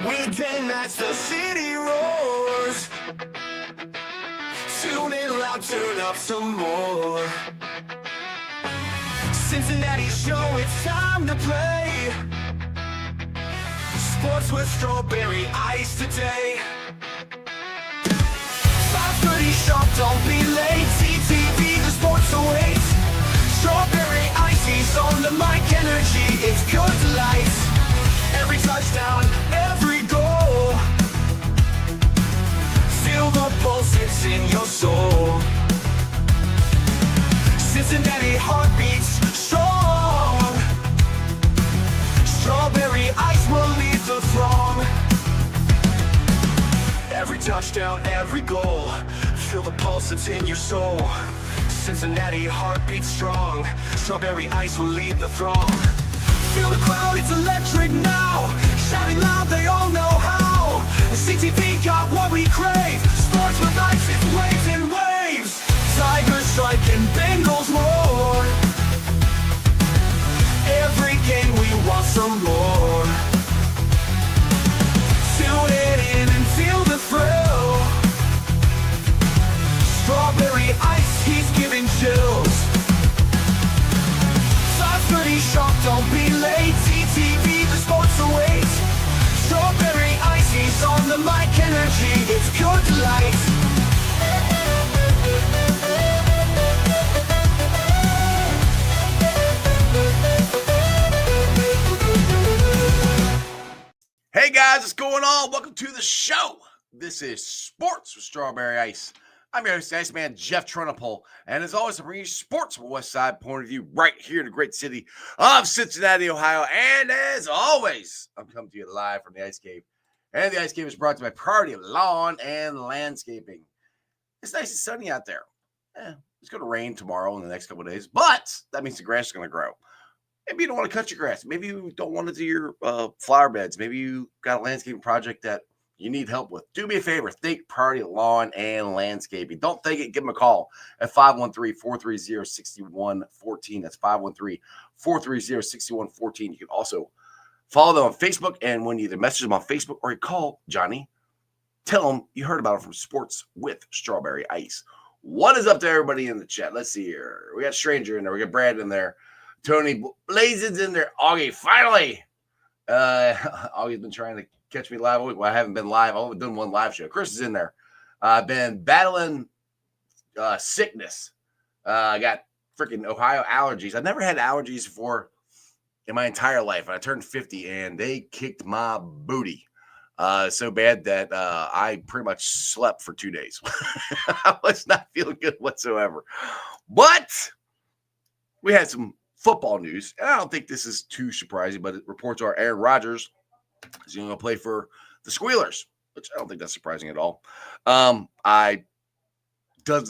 Weekend as the city roars. Tune in loud, turn up some more. Cincinnati show, it's time to play. Sports with strawberry ice today. 5:30 sharp, don't be late. CTV, the sports awaits. Strawberry ice, he's on the mic, energy, it's pure delight. Every touchdown, every goal. Feel the pulse, it's in your soul. Cincinnati heartbeats strong. Strawberry ice will lead the throng. Every touchdown, every goal. Feel the pulse, it's in your soul. Cincinnati heartbeats strong. Strawberry ice will lead the throng. Feel the crowd, it's electric now. Shouting loud, they all know how. The CTV got what we crave. Sports with ice, it's waves and waves. Tigers strike and Bengals roar. Every game we want some more. Tune it in and feel the thrill. Strawberry ice, he's giving chills. 5:30 sharp, don't be late. CTV, the sports awaits. Strawberry ice, he's on the mic, energy, it's pure delight. Hey guys, what's going on? Welcome to the show. This is Sports with Strawberry Ice. I'm your host, Iceman Jeff Trunapole, and as always, I bring you sports from a West Side point of view right here in the great city of Cincinnati, Ohio. And as always, I'm coming to you live from the Ice Cave. And the Ice Cave is brought to you by Priority Lawn and Landscaping. It's nice and sunny out there. It's going to rain tomorrow and the next couple of days, but that means the grass is going to grow. Maybe you don't want to cut your grass. Maybe you don't want to do your flower beds. Maybe you got a landscaping project that you need help with. Do me a favor. Think Priority Lawn and Landscaping. Don't think it. Give them a call at 513-430-6114. That's 513-430-6114. You can also follow them on Facebook. And when you either message them on Facebook or you call Johnny, tell them you heard about it from Sports with Strawberry Ice. What is up to everybody in the chat? Let's see here. We got Stranger in there. We got Brad in there. Tony Blazins in there. Augie, finally. Augie's been trying to catch me live all week. Well, I haven't been live. I've only done one live show. Chris is in there. I've been battling sickness. I got freaking Ohio allergies. I've never had allergies before in my entire life. I turned 50, and they kicked my booty so bad that I pretty much slept for 2 days. I was not feeling good whatsoever. But we had some football news, and I don't think this is too surprising, but reports are Aaron Rodgers is going to play for the Squealers, which I don't think that's surprising at all. Doesn't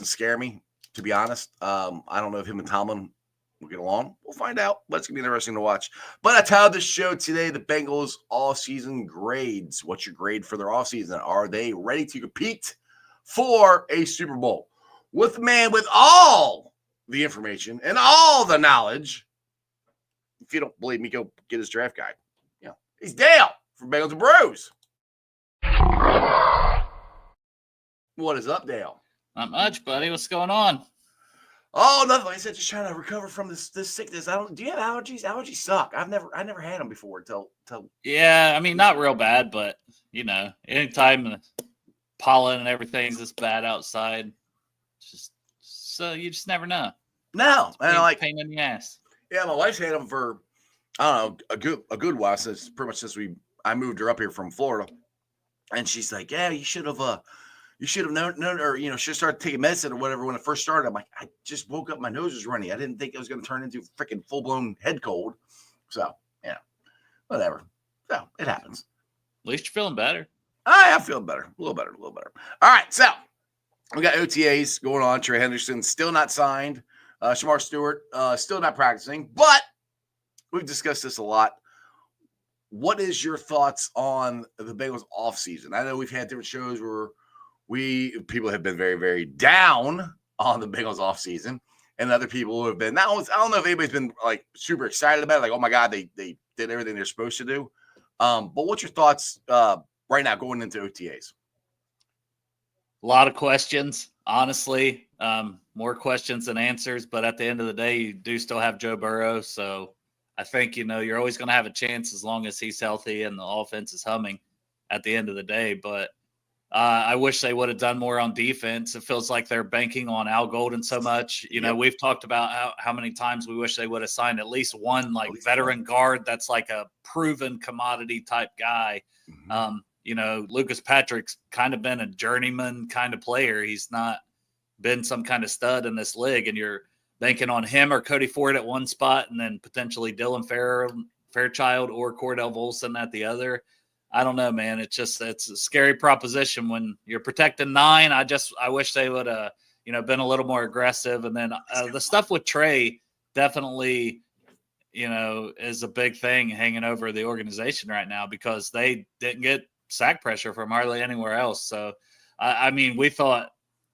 scare me, to be honest. I don't know if him and Tomlin will get along. We'll find out, but it's going to be interesting to watch. But I titled this show today, the Bengals Offseason grades. What's your grade for their offseason? Are they ready to compete for a Super Bowl? With the man with all the information and all the knowledge. If you don't believe me, go get his draft guide. He's Dale from Bengals and Bros. What is up, Dale? Not much, buddy. What's going on? Oh, nothing. Like I said, just trying to recover from this sickness. Do you have allergies? Allergies suck. I never had them before until. Yeah, I mean, not real bad, but anytime the pollen and everything's this bad outside, so you just never know. No, and I pain in the ass. Yeah, my wife's had them for I don't know a good while since I moved her up here from Florida, and she's like, "Yeah, you should have known, or should have started taking medicine or whatever when it first started." I'm like, I just woke up, my nose was runny. I didn't think it was going to turn into freaking full blown head cold. So whatever. So it happens. At least you're feeling better. I'm feeling better, a little better. All right, so we got OTAs going on. Trey Henderson still not signed. Shamar Stewart still not practicing, but we've discussed this a lot. What is your thoughts on the Bengals offseason? I know we've had different shows where people have been very, very down on the Bengals offseason, and other people who have been, I don't know if anybody's been like super excited about it, like, oh my God, they did everything they're supposed to do. But what's your thoughts right now going into OTAs? A lot of questions, honestly. More questions than answers. But at the end of the day, you do still have Joe Burrow. So I think, you're always going to have a chance as long as he's healthy and the offense is humming at the end of the day. But I wish they would have done more on defense. It feels like they're banking on Al Golden so much. We've talked about how many times we wish they would have signed at least one veteran guard that's like a proven commodity type guy. Lucas Patrick's kind of been a journeyman kind of player. He's not been some kind of stud in this league, and you're banking on him or Cody Ford at one spot and then potentially Dylan Fairchild or Cordell Volson at the other. I don't know, man. It's a scary proposition when you're protecting 9. I wish they would have, been a little more aggressive. And then the stuff with Trey definitely, is a big thing hanging over the organization right now because they didn't get sack pressure from hardly anywhere else. So, we thought,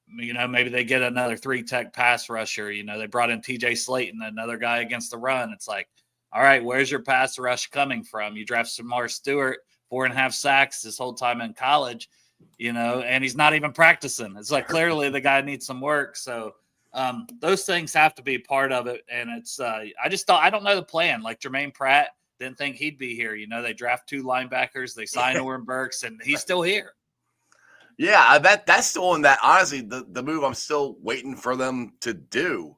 maybe they get another 3-tech pass rusher. They brought in TJ Slayton, another guy against the run. It's like, all right, where's your pass rush coming from? You draft Samar Stewart, 4.5 sacks this whole time in college, and he's not even practicing. It's like clearly the guy needs some work. So those things have to be part of it. And it's I don't know the plan. Like Jermaine Pratt didn't think he'd be here. They draft 2 linebackers, they sign Oren Burks, and he's still here. Yeah, that's the one that honestly the move I'm still waiting for them to do.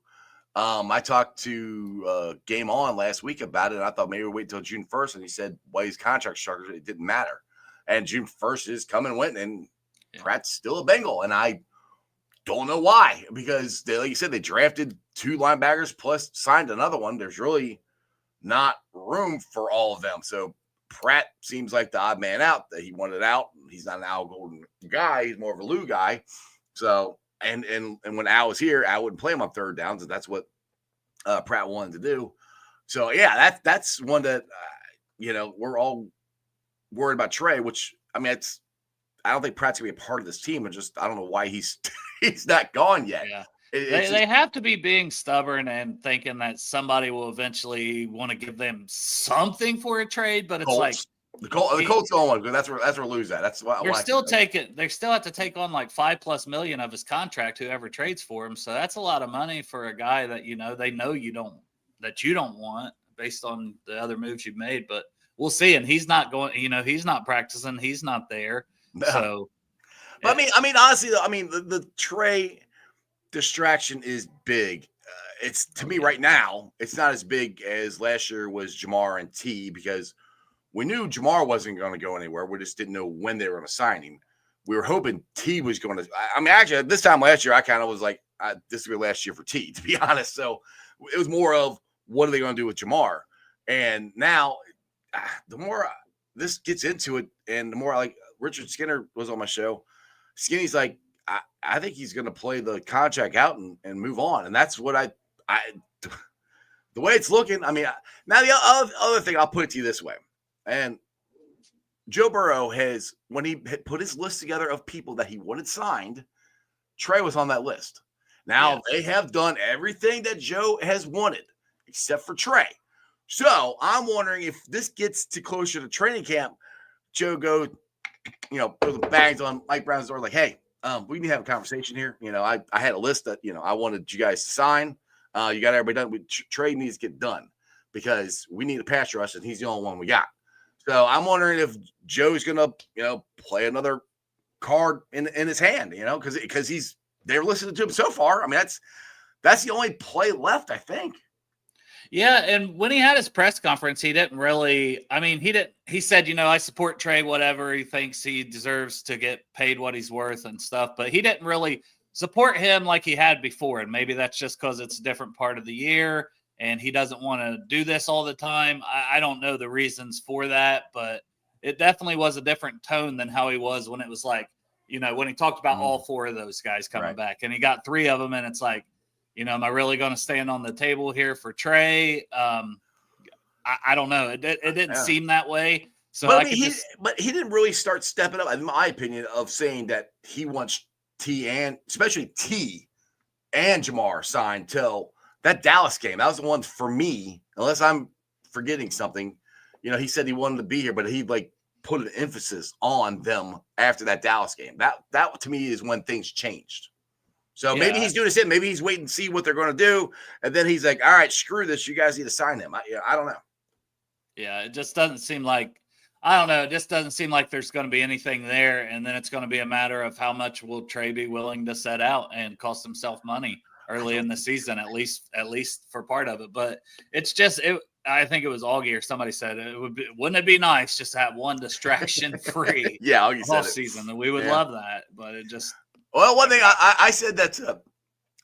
I talked to Game On last week about it, and I thought maybe we'll wait until June 1st, and he said, well, his contract structure, it didn't matter. And June 1st is come and went, and Pratt's still a Bengal, and I don't know why, because like you said, they drafted 2 linebackers plus signed another one. There's really not room for all of them. So Pratt seems like the odd man out, that he wanted out. He's not an Al Golden guy. He's more of a Lou guy. So And when Al was here, Al wouldn't play him on 3rd downs, and that's what Pratt wanted to do. So yeah, that's one that we're all worried about Trey. Which I don't think Pratt's gonna be a part of this team, and I don't know why he's not gone yet. Yeah. They have to be being stubborn and thinking that somebody will eventually want to give them something for a trade, but it's Colts. like. The Colts on one, because that's where Lou's at. That's why They still have to take on like $5+ million of his contract, whoever trades for him. So that's a lot of money for a guy that they know you don't want based on the other moves you've made. But we'll see. And he's not going. He's not practicing. He's not there. No. So, but honestly, though, the Trey distraction is big. It's to me right now. It's not as big as last year was Jamar and T, because we knew Jamar wasn't going to go anywhere. We just didn't know when they were going to sign him. We were hoping T was going to. Actually, this time last year, I kind of was like, this will be last year for T, to be honest. So it was more of, what are they going to do with Jamar? And now, the more this gets into it, and the more like Richard Skinner was on my show, Skinny's like, I think he's going to play the contract out and move on. And that's what the way it's looking. Now the other thing, I'll put it to you this way. And Joe Burrow has, when he had put his list together of people that he wanted signed, Trey was on that list. Now, They have done everything that Joe has wanted, except for Trey. So I'm wondering if this gets too closer to training camp, Joe goes, throw the bags on Mike Brown's door, like, hey, we need to have a conversation here. I had a list that, I wanted you guys to sign. You got everybody done. Trey needs to get done because we need a pass rush, and he's the only one we got. So I'm wondering if Joe's gonna, play another card in his hand, because they're listening to him so far. That's the only play left, I think. Yeah, and when he had his press conference, he didn't really. He said, I support Trey, whatever he thinks he deserves to get paid what he's worth and stuff, but he didn't really support him like he had before, and maybe that's just because it's a different part of the year. And he doesn't want to do this all the time. I don't know the reasons for that, but it definitely was a different tone than how he was when it was like, when he talked about all 4 of those guys coming back. And he got 3 of them, and it's like, am I really going to stand on the table here for Trey? I don't know. It didn't seem that way. So, but he didn't really start stepping up, in my opinion, of saying that he wants T and especially T and Jamar signed till that Dallas game. That was the one for me, unless I'm forgetting something. he said he wanted to be here, but he like put an emphasis on them after that Dallas game. That to me is when things changed. So maybe he's doing this. Maybe he's waiting to see what they're going to do, and then he's like, "All right, screw this. You guys need to sign him." I don't know. Yeah, it just doesn't seem like I don't know. It just doesn't seem like there's going to be anything there, and then it's going to be a matter of how much will Trey be willing to set out and cost himself money early in the season, at least for part of it. But it's just I think it was Augie or somebody said wouldn't it be nice just to have one distraction free Augie said off season? And we would love that, but it just. Well, one thing I said that to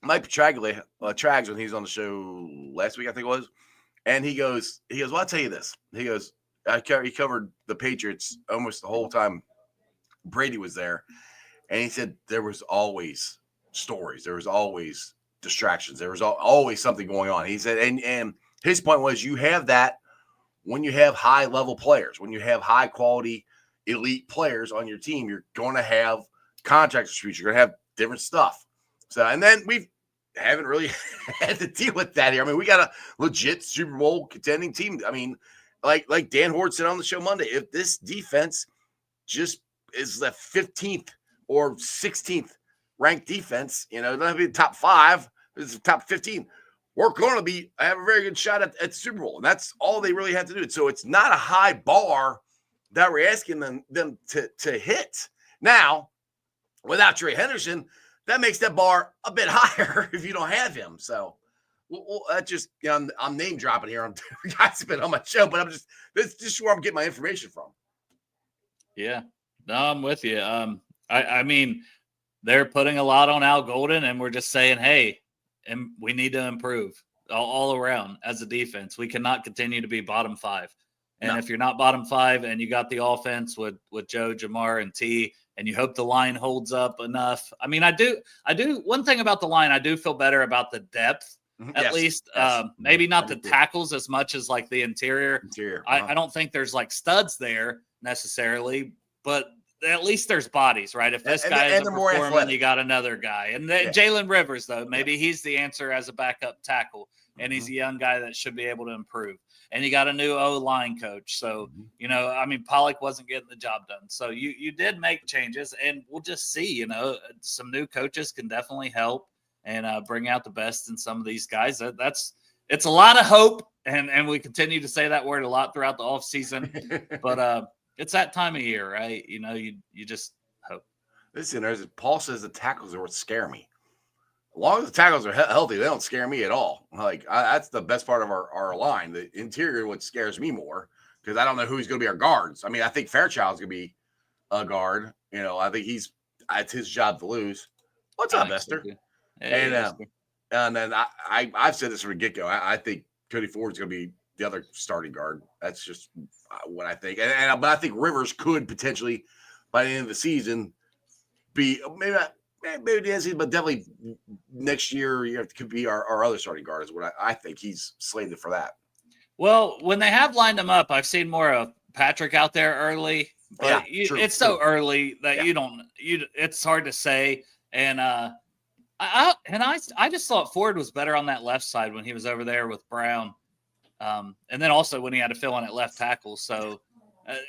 Mike Trags when he was on the show last week, I think it was, and he goes, well, I'll tell you this. He goes, he covered the Patriots almost the whole time Brady was there, and he said there was always stories, there was always distractions, there was always something going on. He said, and his point was, you have that when you have high level players, when you have high quality elite players on your team, you're going to have contract disputes, you're going to have different stuff. So, and then we haven't really had to deal with that here. I mean, we got a legit Super Bowl contending team. I mean, like Dan Horde said on the show Monday, if this defense just is the 15th or 16th ranked defense, it doesn't have to be the top 5, it's the top 15. We're going to have a very good shot at the Super Bowl. And that's all they really have to do. So it's not a high bar that we're asking them to hit. Now, without Trey Henderson, that makes that bar a bit higher if you don't have him. So that just, I'm name dropping here. I'm guys have been on my show, but that's just where I'm getting my information from. Yeah, no, I'm with you. I mean, they're putting a lot on Al Golden, and we're just saying, hey, and we need to improve all around as a defense. We cannot continue to be bottom 5. And if you're not bottom 5 and you got the offense with Joe, Jamar, and T, and you hope the line holds up enough. I mean, I do. One thing about the line, I do feel better about the depth, at least. Yes. Maybe not the tackles as much as like the interior. I don't think there's like studs there necessarily, but at least there's bodies, right? If this guy isn't performing, you got another guy. And Jalen Rivers, though, maybe he's the answer as a backup tackle, and he's a young guy that should be able to improve. And you got a new O-line coach. So, I mean, Pollock wasn't getting the job done. So you did make changes, and we'll just see, some new coaches can definitely help and bring out the best in some of these guys. It's a lot of hope, and we continue to say that word a lot throughout the offseason. But it's that time of year, right? You just hope. Listen, Paul says the tackles are what scare me. As long as the tackles are healthy, they don't scare me at all. That's the best part of our line. The interior, what scares me more, because I don't know who's going to be our guards. I mean, I think Fairchild's going to be a guard. I think it's his job to lose. What's up, Esther? And then I've said this from the get-go. I think Cody Ford's going to be the other starting guard. That's just what I think. But I think Rivers could potentially, by the end of the season, be maybe the season, but definitely next year could be our other starting guard. Is what I think he's slated for that. Well, when they have lined him up, I've seen more of Patrick out there early, but it's so early that it's hard to say. And I just thought Ford was better on that left side when he was over there with Brown. And then also when he had to fill in at left tackle. So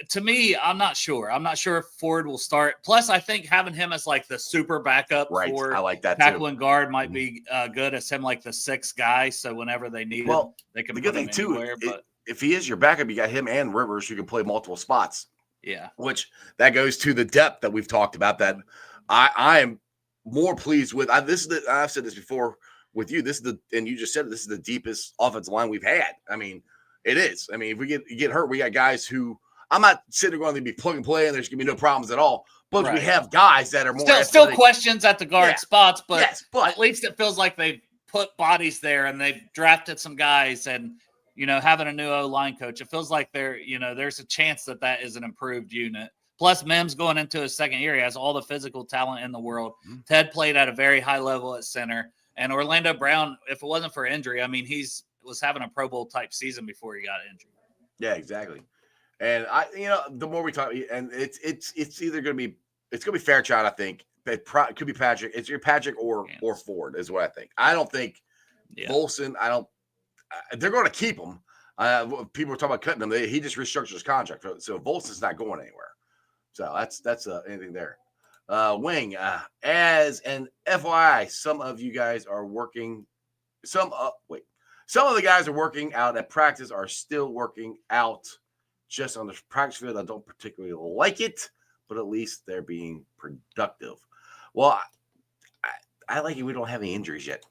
to me, I'm not sure. I'm not sure if Ford will start. Plus, I think having him as like the super backup for I like that tackle and guard might be good as him like the 6th guy. So whenever they need him, they can put him anywhere. But if he is your backup, you got him and Rivers who can play multiple spots. Yeah. Which that goes to the depth that we've talked about that I am more pleased with. I've said this before with you. And you just said this is the deepest offensive line we've had. I mean, it is. I mean, if we get hurt, we got guys who I'm not sitting there going to be plug and play and there's going to be no problems at all. But we have guys that are more still questions at the guard spots, but at least it feels like they've put bodies there and they've drafted some guys and, having a new O-line coach, it feels like there's a chance that is an improved unit. Plus, Mims going into his 2nd year, he has all the physical talent in the world. Mm-hmm. Ted played at a very high level at center. And Orlando Brown, if it wasn't for injury, I mean, was having a Pro Bowl type season before he got injured. Yeah, exactly. And the more we talk, and it's either going to be Fairchild. I think it could be Patrick. It's your Patrick or Ford is what I think. I don't think Volson. They're going to keep him, People were talking about cutting him. He just restructured his contract, so Volson's not going anywhere. So that's anything there. Wing, as an FYI, some of you guys are working. Some of the guys are working out at practice are still working out just on the practice field. I don't particularly like it, but at least they're being productive. Well, I like it. We don't have any injuries yet.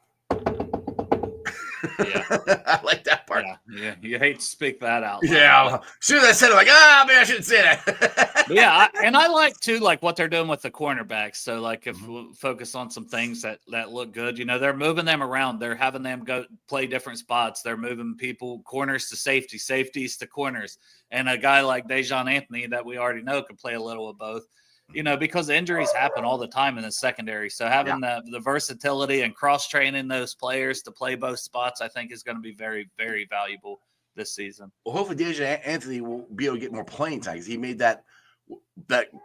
Yeah, I like that part. Yeah. You hate to speak that out loud. Yeah, as soon as I said it, maybe I shouldn't say that. Yeah, and I like too, like what they're doing with the cornerbacks. So, like, if we focus on some things that look good, they're moving them around. They're having them go play different spots. They're moving people corners to safety, safeties to corners, and a guy like Dejon Anthony that we already know can play a little of both. Because injuries happen all the time in the secondary. So having the versatility and cross-training those players to play both spots, I think is going to be very, very valuable this season. Well, hopefully Dejon Anthony will be able to get more playing time because he made that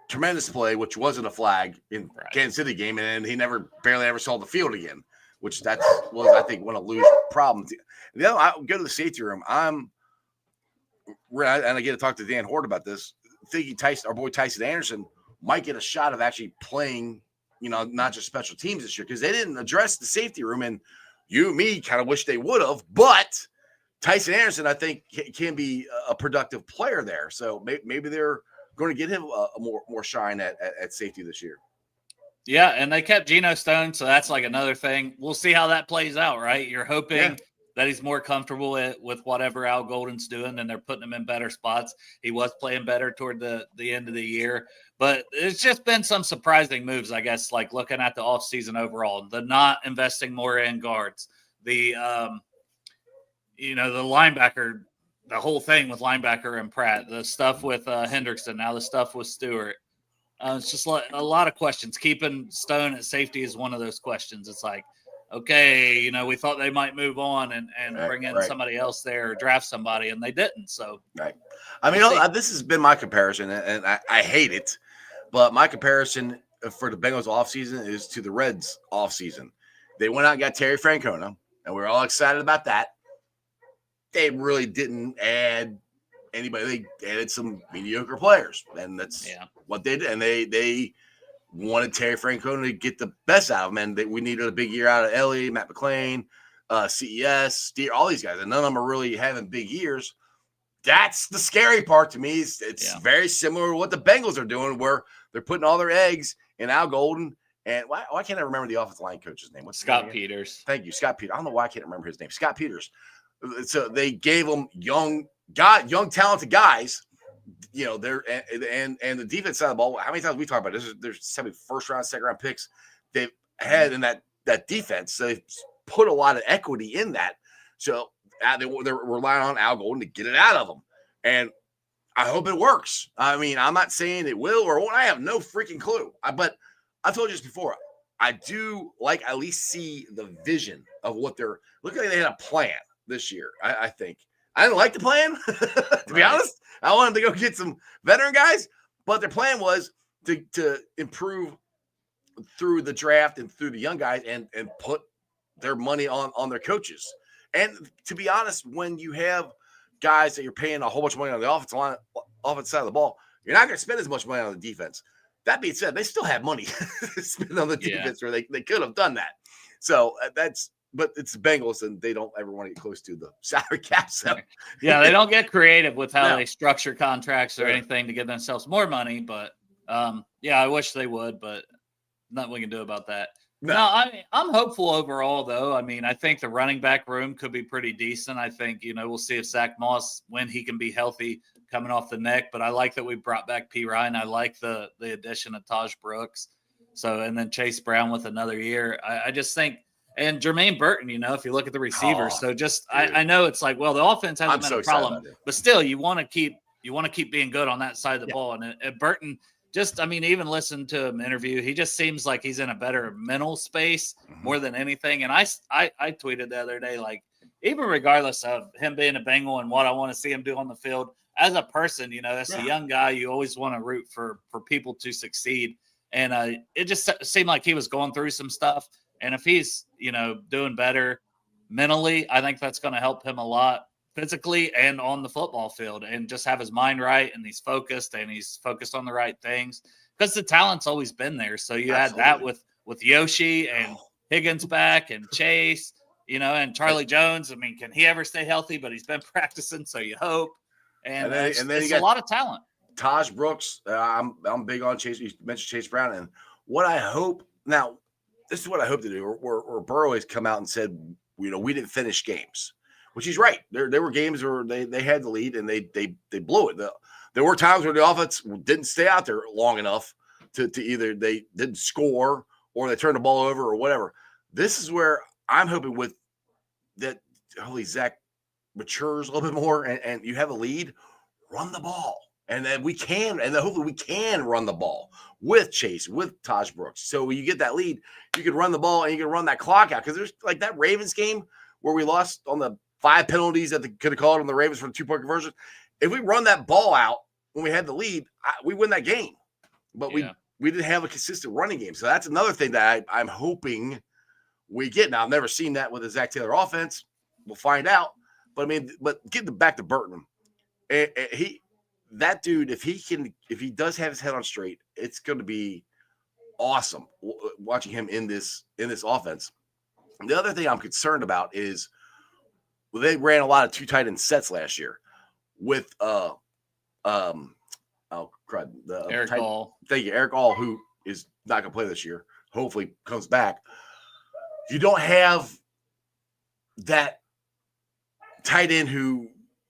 tremendous play, which wasn't a flag in Kansas City game, and he barely ever saw the field again, which was, I think, one of Lou's problems. I go to the safety room. And I get to talk to Dan Hort about this, thinking our boy Tyson Anderson might get a shot of actually playing, not just special teams this year, because they didn't address the safety room, and you and me kind of wish they would have, but Tyson Anderson, I think, can be a productive player there. So maybe they're going to get him a more shine at safety this year. Yeah, and they kept Geno Stone, so that's like another thing. We'll see how that plays out, right? You're hoping that he's more comfortable with whatever Al Golden's doing, and they're putting him in better spots. He was playing better toward the end of the year. But it's just been some surprising moves, I guess, like looking at the offseason overall, the not investing more in guards, the linebacker, the whole thing with linebacker and Pratt, the stuff with Hendrickson, now the stuff with Stewart. It's just a lot of questions. Keeping Stone at safety is one of those questions. It's like, okay, we thought they might move on and bring in somebody else there or draft somebody, and they didn't. So, right. I mean, this has been my comparison, and I hate it, but my comparison for the Bengals offseason is to the Reds offseason. They went out and got Terry Francona, and we were all excited about that. They really didn't add anybody. They added some mediocre players, and that's what they did. And they wanted Terry Francona to get the best out of him, and we needed a big year out of Ellie, Matt McClain, CES, Steer, all these guys, and none of them are really having big years. That's the scary part to me. It's very similar to what the Bengals are doing, where they're putting all their eggs in Al Golden. And why can't I remember the offensive line coach's name? What's Scott Peters? Thank you, Scott Peters. I don't know why I can't remember his name. Scott Peters. So they gave them young, talented guys. They're and the defense side of the ball. How many times we talk about this? There's 7 first-round, second-round picks they've had in that defense. So they've put a lot of equity in that. So they're relying on Al Golden to get it out of them. And I hope it works. I mean, I'm not saying it will or won't. I have no freaking clue. But I told you this before. I do at least see the vision of what they're – look like they had a plan this year, I think. I didn't like the plan, to be honest. I wanted to go get some veteran guys, but their plan was to improve through the draft and through the young guys and put their money on their coaches. And to be honest, when you have guys that you're paying a whole bunch of money on the offensive side of the ball, you're not going to spend as much money on the defense. That being said, they still have money to spend on the defense, or they could have done that. So but it's the Bengals, and they don't ever want to get close to the salary cap. So they don't get creative with how they structure contracts or anything to give themselves more money. But I wish they would, but nothing we can do about that. No, I'm hopeful overall, though. I mean, I think the running back room could be pretty decent. I think, we'll see if Zach Moss, when he can be healthy, coming off the neck. But I like that we brought back P. Ryan. I like the addition of Taj Brooks. So, and then Chase Brown with another year. I just think, and Jermaine Burton, if you look at the receivers. I know it's like, well, the offense hasn't been a problem, but still, you want to keep being good on that side of the ball. And Burton, even listen to him interview, he just seems like he's in a better mental space more than anything. And I tweeted the other day, like, even regardless of him being a Bengal and what I want to see him do on the field, as a person, as a young guy, you always want to root for people to succeed. And it just seemed like he was going through some stuff. And if he's, doing better mentally, I think that's going to help him a lot. physically and on the football field, and just have his mind right, and he's focused on the right things, because the talent's always been there. So you had that with Yoshi and Higgins back and Chase, and Charlie Jones. I mean, can he ever stay healthy? But he's been practicing, so you hope. And then it's a lot of talent. Taj Brooks. I'm big on Chase. You mentioned Chase Brown, and what I hope now, this is what I hope to do. Where Burrow has come out and said, we didn't finish games, which he's right. There were games where they had the lead and they blew it. There were times where the offense didn't stay out there long enough to either they didn't score or they turned the ball over or whatever. This is where I'm hoping with that. Hopefully Zach matures a little bit more and you have a lead, run the ball. And then hopefully we can run the ball with Chase, with Taj Brooks. So when you get that lead, you can run the ball and you can run that clock out. Because there's like that Ravens game where we lost on the 5 penalties that they could have called on the Ravens for the 2-point conversion. If we run that ball out when we had the lead, we win that game. But we didn't have a consistent running game. So that's another thing that I'm hoping we get. Now, I've never seen that with the Zach Taylor offense. We'll find out. But getting back to Burton, that dude, if he does have his head on straight, it's going to be awesome watching him in this offense. The other thing I'm concerned about is they ran a lot of 2 tight end sets last year with Eric All. Thank you, Eric All, who is not going to play this year. Hopefully comes back. You don't have that tight end who,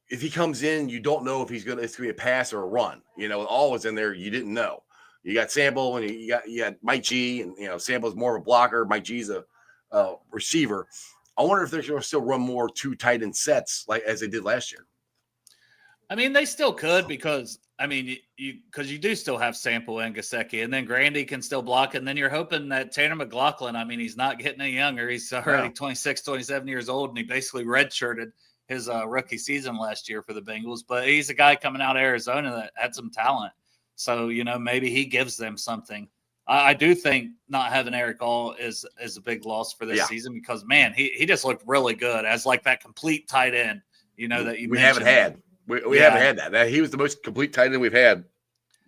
if he comes in, you don't know if it's going to be a pass or a run. All was in there. You didn't know. You got Sample and you got Mike G, and Sample's more of a blocker. Mike G's a receiver. I wonder if they're going to still run more 2 tight end sets like as they did last year. I mean, they still could because you do still have Sample and Gesicki, and then Grandy can still block it. And then you're hoping that Tanner McLaughlin, he's not getting any younger. He's already 26, 27 years old, and he basically redshirted his rookie season last year for the Bengals. But he's a guy coming out of Arizona that had some talent. So, maybe he gives them something. I do think not having Eric All is a big loss for this season because, man, he just looked really good as like that complete tight end, that you we haven't had. We haven't had that. He was the most complete tight end we've had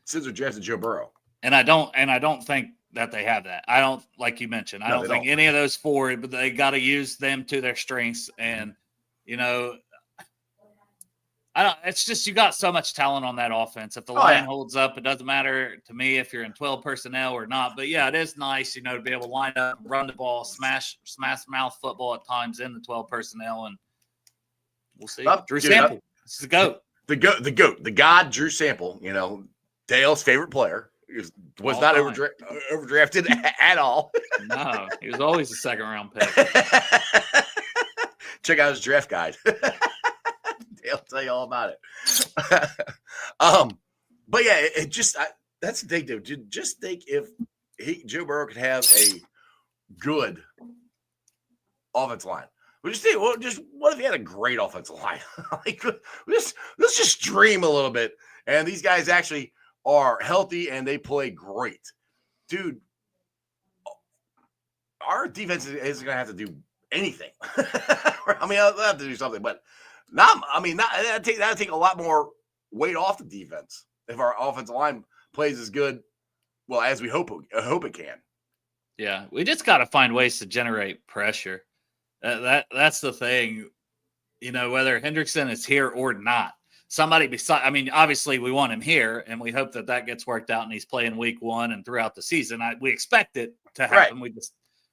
since we drafted Joe Burrow. And I don't think that they have that. I don't, like you mentioned, I don't think any of those 4, but they got to use them to their strengths. And, it's just, you got so much talent on that offense. If the line holds up, it doesn't matter to me if you're in 12 personnel or not. But yeah, it is nice, to be able to line up, run the ball, smash mouth football at times in the 12 personnel. And we'll see. Drew Sample. This is the GOAT. The GOAT. The God, Drew Sample, Dale's favorite player. Was not overdrafted at all. No, he was always a 2nd-round pick. Check out his draft guide. They'll tell you all about it. But yeah, that's the thing, dude. Just think if Joe Burrow could have a good offensive line. What if he had a great offensive line? Let's just dream a little bit. And these guys actually are healthy and they play great, dude. Our defense isn't going to have to do anything. They'll have to do something, but that'd take a lot more weight off the defense if our offensive line plays as good, as we hope it can. Yeah, we just got to find ways to generate pressure. That's the thing, whether Hendrickson is here or not. Somebody beside, obviously we want him here, and we hope that gets worked out, and he's playing week 1 and throughout the season. We expect it to happen. Right.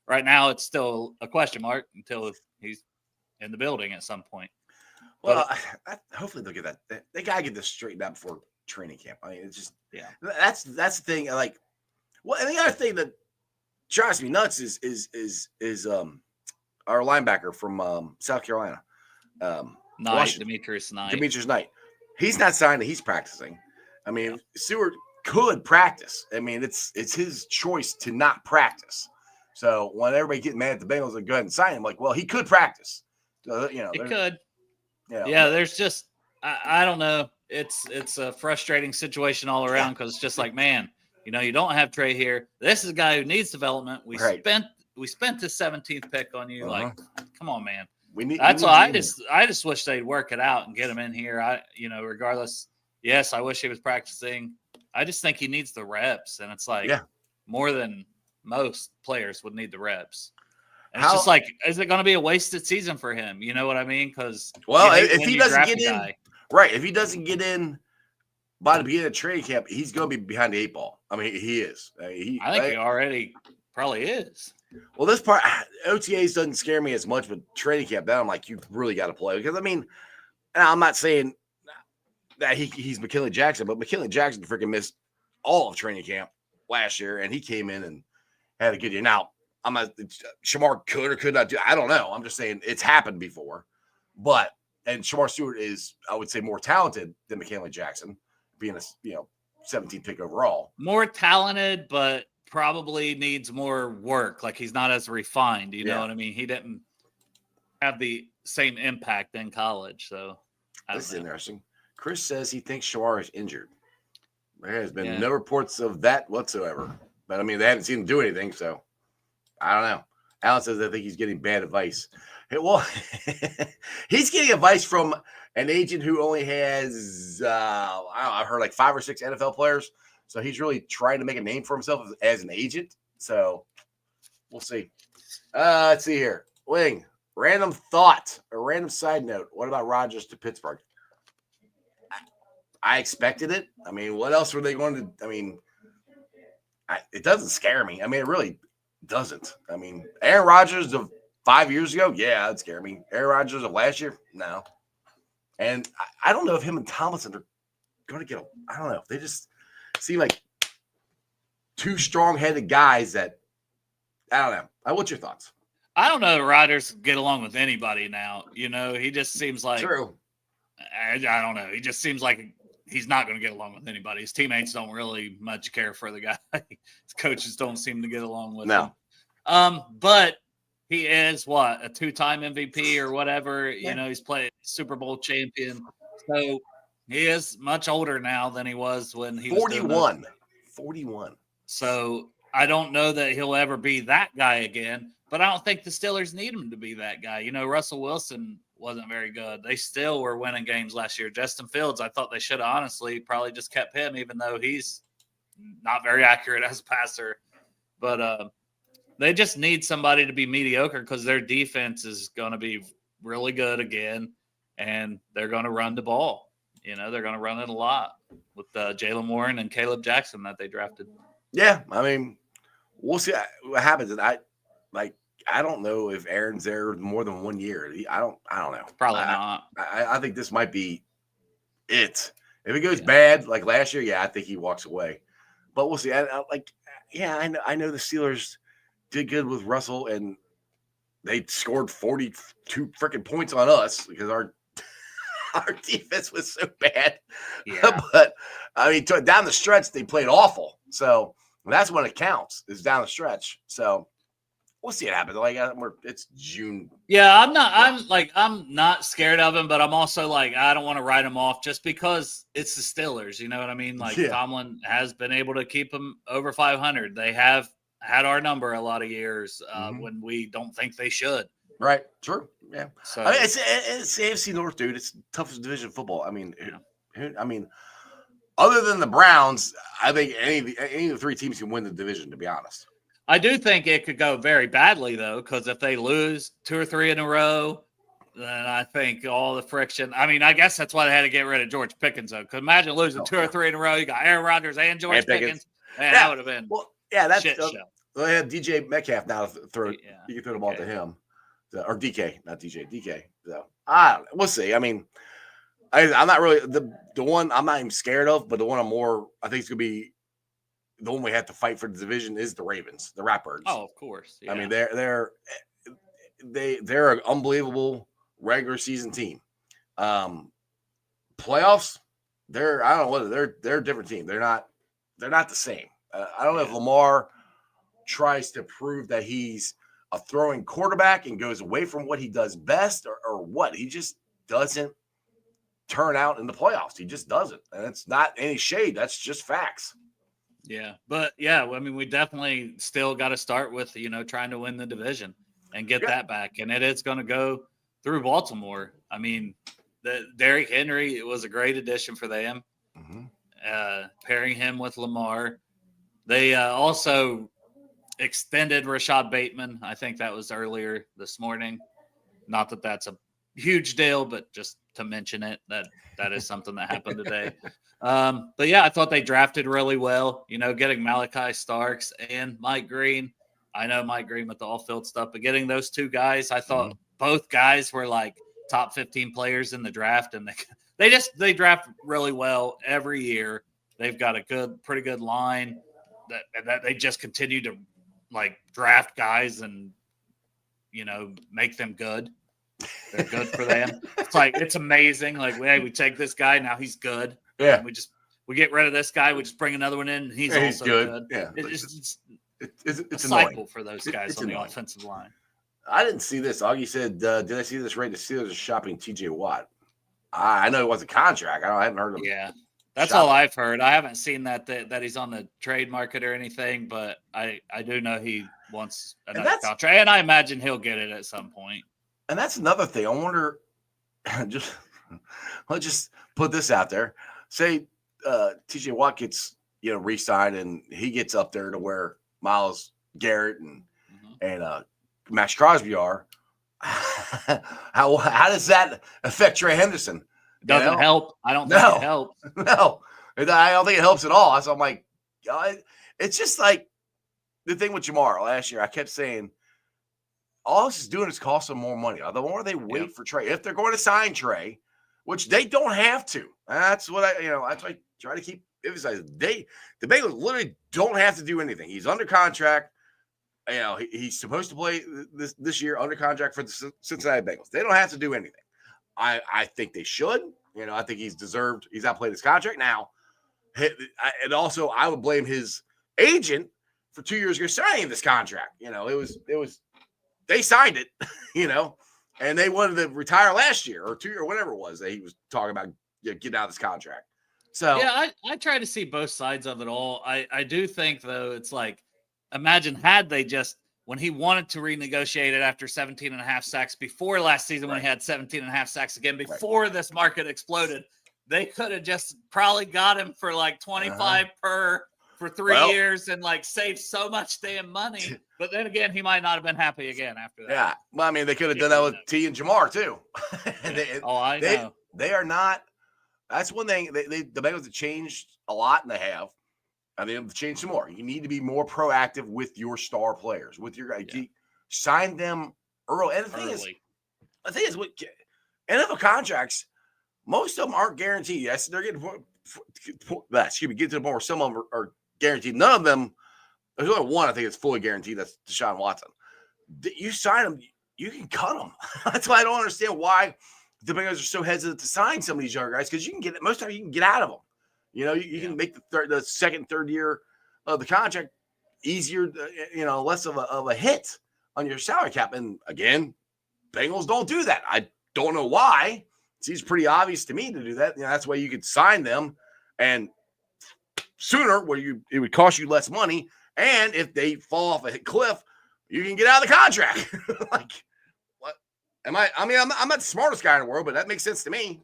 Right now it's still a question mark until he's in the building at some point. Well, hopefully they'll get that. They gotta get this straightened out before training camp. It's just that's the thing. And the other thing that drives me nuts is our linebacker from South Carolina, Demetrius Knight. He's not signed. He's practicing. Stewart could practice. It's his choice to not practice. So when everybody gets mad at the Bengals and go ahead and sign him, he could practice. So, he could. Yeah, there's just I don't know. It's a frustrating situation all around because it's just like, man, you don't have Trey here. This is a guy who needs development. We spent the 17th pick on you. Come on, man. That's why I just wish they'd work it out and get him in here. Regardless, yes, I wish he was practicing. I just think he needs the reps, and it's like more than most players would need the reps. And it's just like, is it going to be a wasted season for him? You know what I mean? Because if he doesn't get in, right? If he doesn't get in by the beginning of training camp, he's going to be behind the 8 ball. I mean, he is. I think he already probably is. Well, this part, OTAs doesn't scare me as much, but training camp, then I'm like, you really got to play. Because, I mean, I'm not saying that he's McKinley Jackson, but McKinley Jackson freaking missed all of training camp last year, and he came in and had a good year. Now, I'm not Shamar could or could not do. I don't know. I'm just saying it's happened before, and Shamar Stewart is, I would say, more talented than McKinley Jackson, being a 17th pick overall. More talented, but probably needs more work. Like he's not as refined. You know what I mean? He didn't have the same impact in college. So this is interesting. Chris says he thinks Shamar is injured. There has been no reports of that whatsoever. But I mean, they haven't seen him do anything, so I don't know. Alan says I think he's getting bad advice. Well, he's getting advice from an agent who only has, I've heard like 5 or 6 NFL players. So he's really trying to make a name for himself as an agent. So we'll see. Let's see here. Wing, random thought, a random side note. What about Rodgers to Pittsburgh? I expected it. I mean, what else were they going to? I mean, it doesn't scare me. I mean, it really doesn't. I mean, Aaron Rodgers of 5 years ago, yeah, that'd scare me. Aaron Rodgers of last year, no. And I don't know if him and Tomlinson are going to get I don't know. They just seem like 2 strong-headed guys that I don't know. What's your thoughts? I don't know that Rodgers get along with anybody now. He just seems like true. I don't know. He just seems like he's not going to get along with anybody. His teammates don't really much care for the guy. His coaches don't seem to get along with him. But he is a 2-time MVP or whatever. Yeah. He's played Super Bowl champion. So he is much older now than he was when he was 41. 41. So I don't know that he'll ever be that guy again, but I don't think the Steelers need him to be that guy. Russell Wilson wasn't very good. They still were winning games last year. Justin Fields, I thought they should have honestly probably just kept him, even though he's not very accurate as a passer. But they just need somebody to be mediocre because their defense is going to be really good again, and they're going to run the ball. They're going to run it a lot with Jalen Warren and Caleb Jackson that they drafted. Yeah, I mean, we'll see what happens. And I don't know if Aaron's there more than 1 year. I don't know. Probably not. I think this might be it. If it goes bad like last year, I think he walks away. But we'll see. I know the Steelers did good with Russell, and they scored 42 freaking points on us because our defense was so bad. Yeah. But I mean, down the stretch, they played awful. So that's when it counts, is down the stretch. So we'll see what happens. It's June. Yeah, I'm not scared of him, but I'm also I don't want to write him off just because it's the Steelers. You know what I mean? Tomlin has been able to keep them over 500. They have had our number a lot of years when we don't think they should. Right. True. Yeah. So I mean, it's AFC North, dude. It's toughest division football. I mean, other than the Browns, I think any of the 3 teams can win the division, to be honest. I do think it could go very badly, though, because if they lose 2 or 3 in a row, then I think all the friction. I mean, I guess that's why they had to get rid of George Pickens, though. Because imagine losing 2 or 3 in a row. You got Aaron Rodgers and George Pickens. Man, that would have been that's shit show. They have DJ Metcalf now to throw. Yeah. You can throw the ball to him. Or DK, not DJ, DK. So we'll see. I mean, I'm not really the one I'm not even scared of, but the one I think it's gonna be the one we have to fight for the division is the Ravens, the Ratbirds. Oh, of course. Yeah. I mean, they're an unbelievable regular season team. Playoffs, they're a different team. They're not the same. I don't know if Lamar tries to prove that he's a throwing quarterback and goes away from what he does best or what. He just doesn't turn out in the playoffs. He just doesn't. And it's not any shade. That's just facts. Yeah. But, I mean, we definitely still got to start with, trying to win the division and get that back. And it is going to go through Baltimore. I mean, the Derrick Henry, it was a great addition for them. Pairing him with Lamar. They also extended Rashad Bateman. I think that was earlier this morning. Not that that's a huge deal, but just to mention it, that is something that happened today. But yeah, I thought they drafted really well, getting Malachi Starks and Mike Green. I know Mike Green with the off-field stuff, but getting those two guys, I thought both guys were like top 15 players in the draft, and they draft really well every year. They've got a pretty good line that they just continue to like draft guys and make them good. They're good for them. It's amazing. Like, hey, we take this guy, now he's good. Yeah. We get rid of this guy, we just bring another one in, and he's also good. Yeah. It's a cycle annoying for those guys on the offensive line. I didn't see this. Augie said, did I see this right? The Steelers are shopping TJ Watt. I know it was a contract. I haven't heard of him. Yeah. That's all I've heard. I haven't seen that he's on the trade market or anything, but I do know he wants another contract, and I imagine he'll get it at some point. And that's another thing. I wonder, let's just put this out there. Say TJ Watt gets re-signed and he gets up there to where Myles Garrett and Max Crosby are. How does that affect Trey Henderson? Doesn't help. I don't think it helps. No, I don't think it helps at all. So I'm like, it's just like the thing with Jamar last year. I kept saying, all this is doing is cost them more money. The more they wait for Trey, if they're going to sign Trey, which they don't have to. That's what that's why I try to keep emphasizing. The Bengals literally don't have to do anything. He's under contract. He's supposed to play this year under contract for the Cincinnati Bengals. They don't have to do anything. I think they should. I think he's deserved. He's outplayed his contract now. And also, I would blame his agent for 2 years ago signing this contract. It was they signed it, and they wanted to retire last year or 2 years or whatever it was that he was talking about getting out of this contract. So yeah, I try to see both sides of it all. I do think though, it's like, imagine had they just, when he wanted to renegotiate it after 17 and a half sacks before last season, when he had 17 and a half sacks again, before this market exploded, they could have just probably got him for like 25 per for 3 years and like saved so much damn money. But then again, he might not have been happy again after that. Yeah. Well, I mean, they could have done that with T and Jamar too. I know. They are not. That's one thing. The Bengals have changed a lot, and they have. And they've changed some more. You need to be more proactive with your star players, with your guys. Yeah. Sign them early. And the thing is, with NFL contracts, most of them aren't guaranteed. Yes, they're getting get to the point where some of them are guaranteed. None of them. There's only one I think is fully guaranteed. That's Deshaun Watson. You sign them, you can cut them. That's why I don't understand why the Bengals are so hesitant to sign some of these younger guys, because you can get most of them. You can get out of them. You can make the second, third year of the contract easier. Less of a hit on your salary cap. And again, Bengals don't do that. I don't know why. It seems pretty obvious to me to do that. That's why you could sign them, and sooner, where it would cost you less money. And if they fall off a cliff, you can get out of the contract. Like, what? I'm not the smartest guy in the world, but that makes sense to me.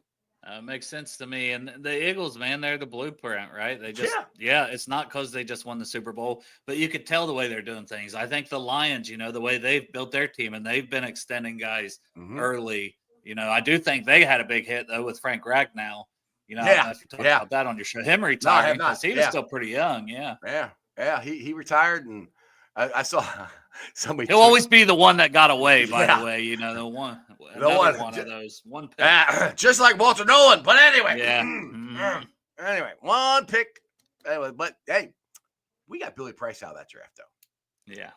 Makes sense to me. And the Eagles, man, they're the blueprint, right? They just, it's not because they just won the Super Bowl, but you could tell the way they're doing things. I think the Lions, the way they've built their team, and they've been extending guys early. I do think they had a big hit though with Frank Ragnow. I don't know if you talked about that on your show. Him retiring because he was still pretty young. Yeah. He retired, and I saw somebody. He'll always be the one that got away. By the way, the one of those one pick, just like Walter Nolan. But anyway, Anyway, one pick. Anyway, but hey, we got Billy Price out of that draft, though. Yeah.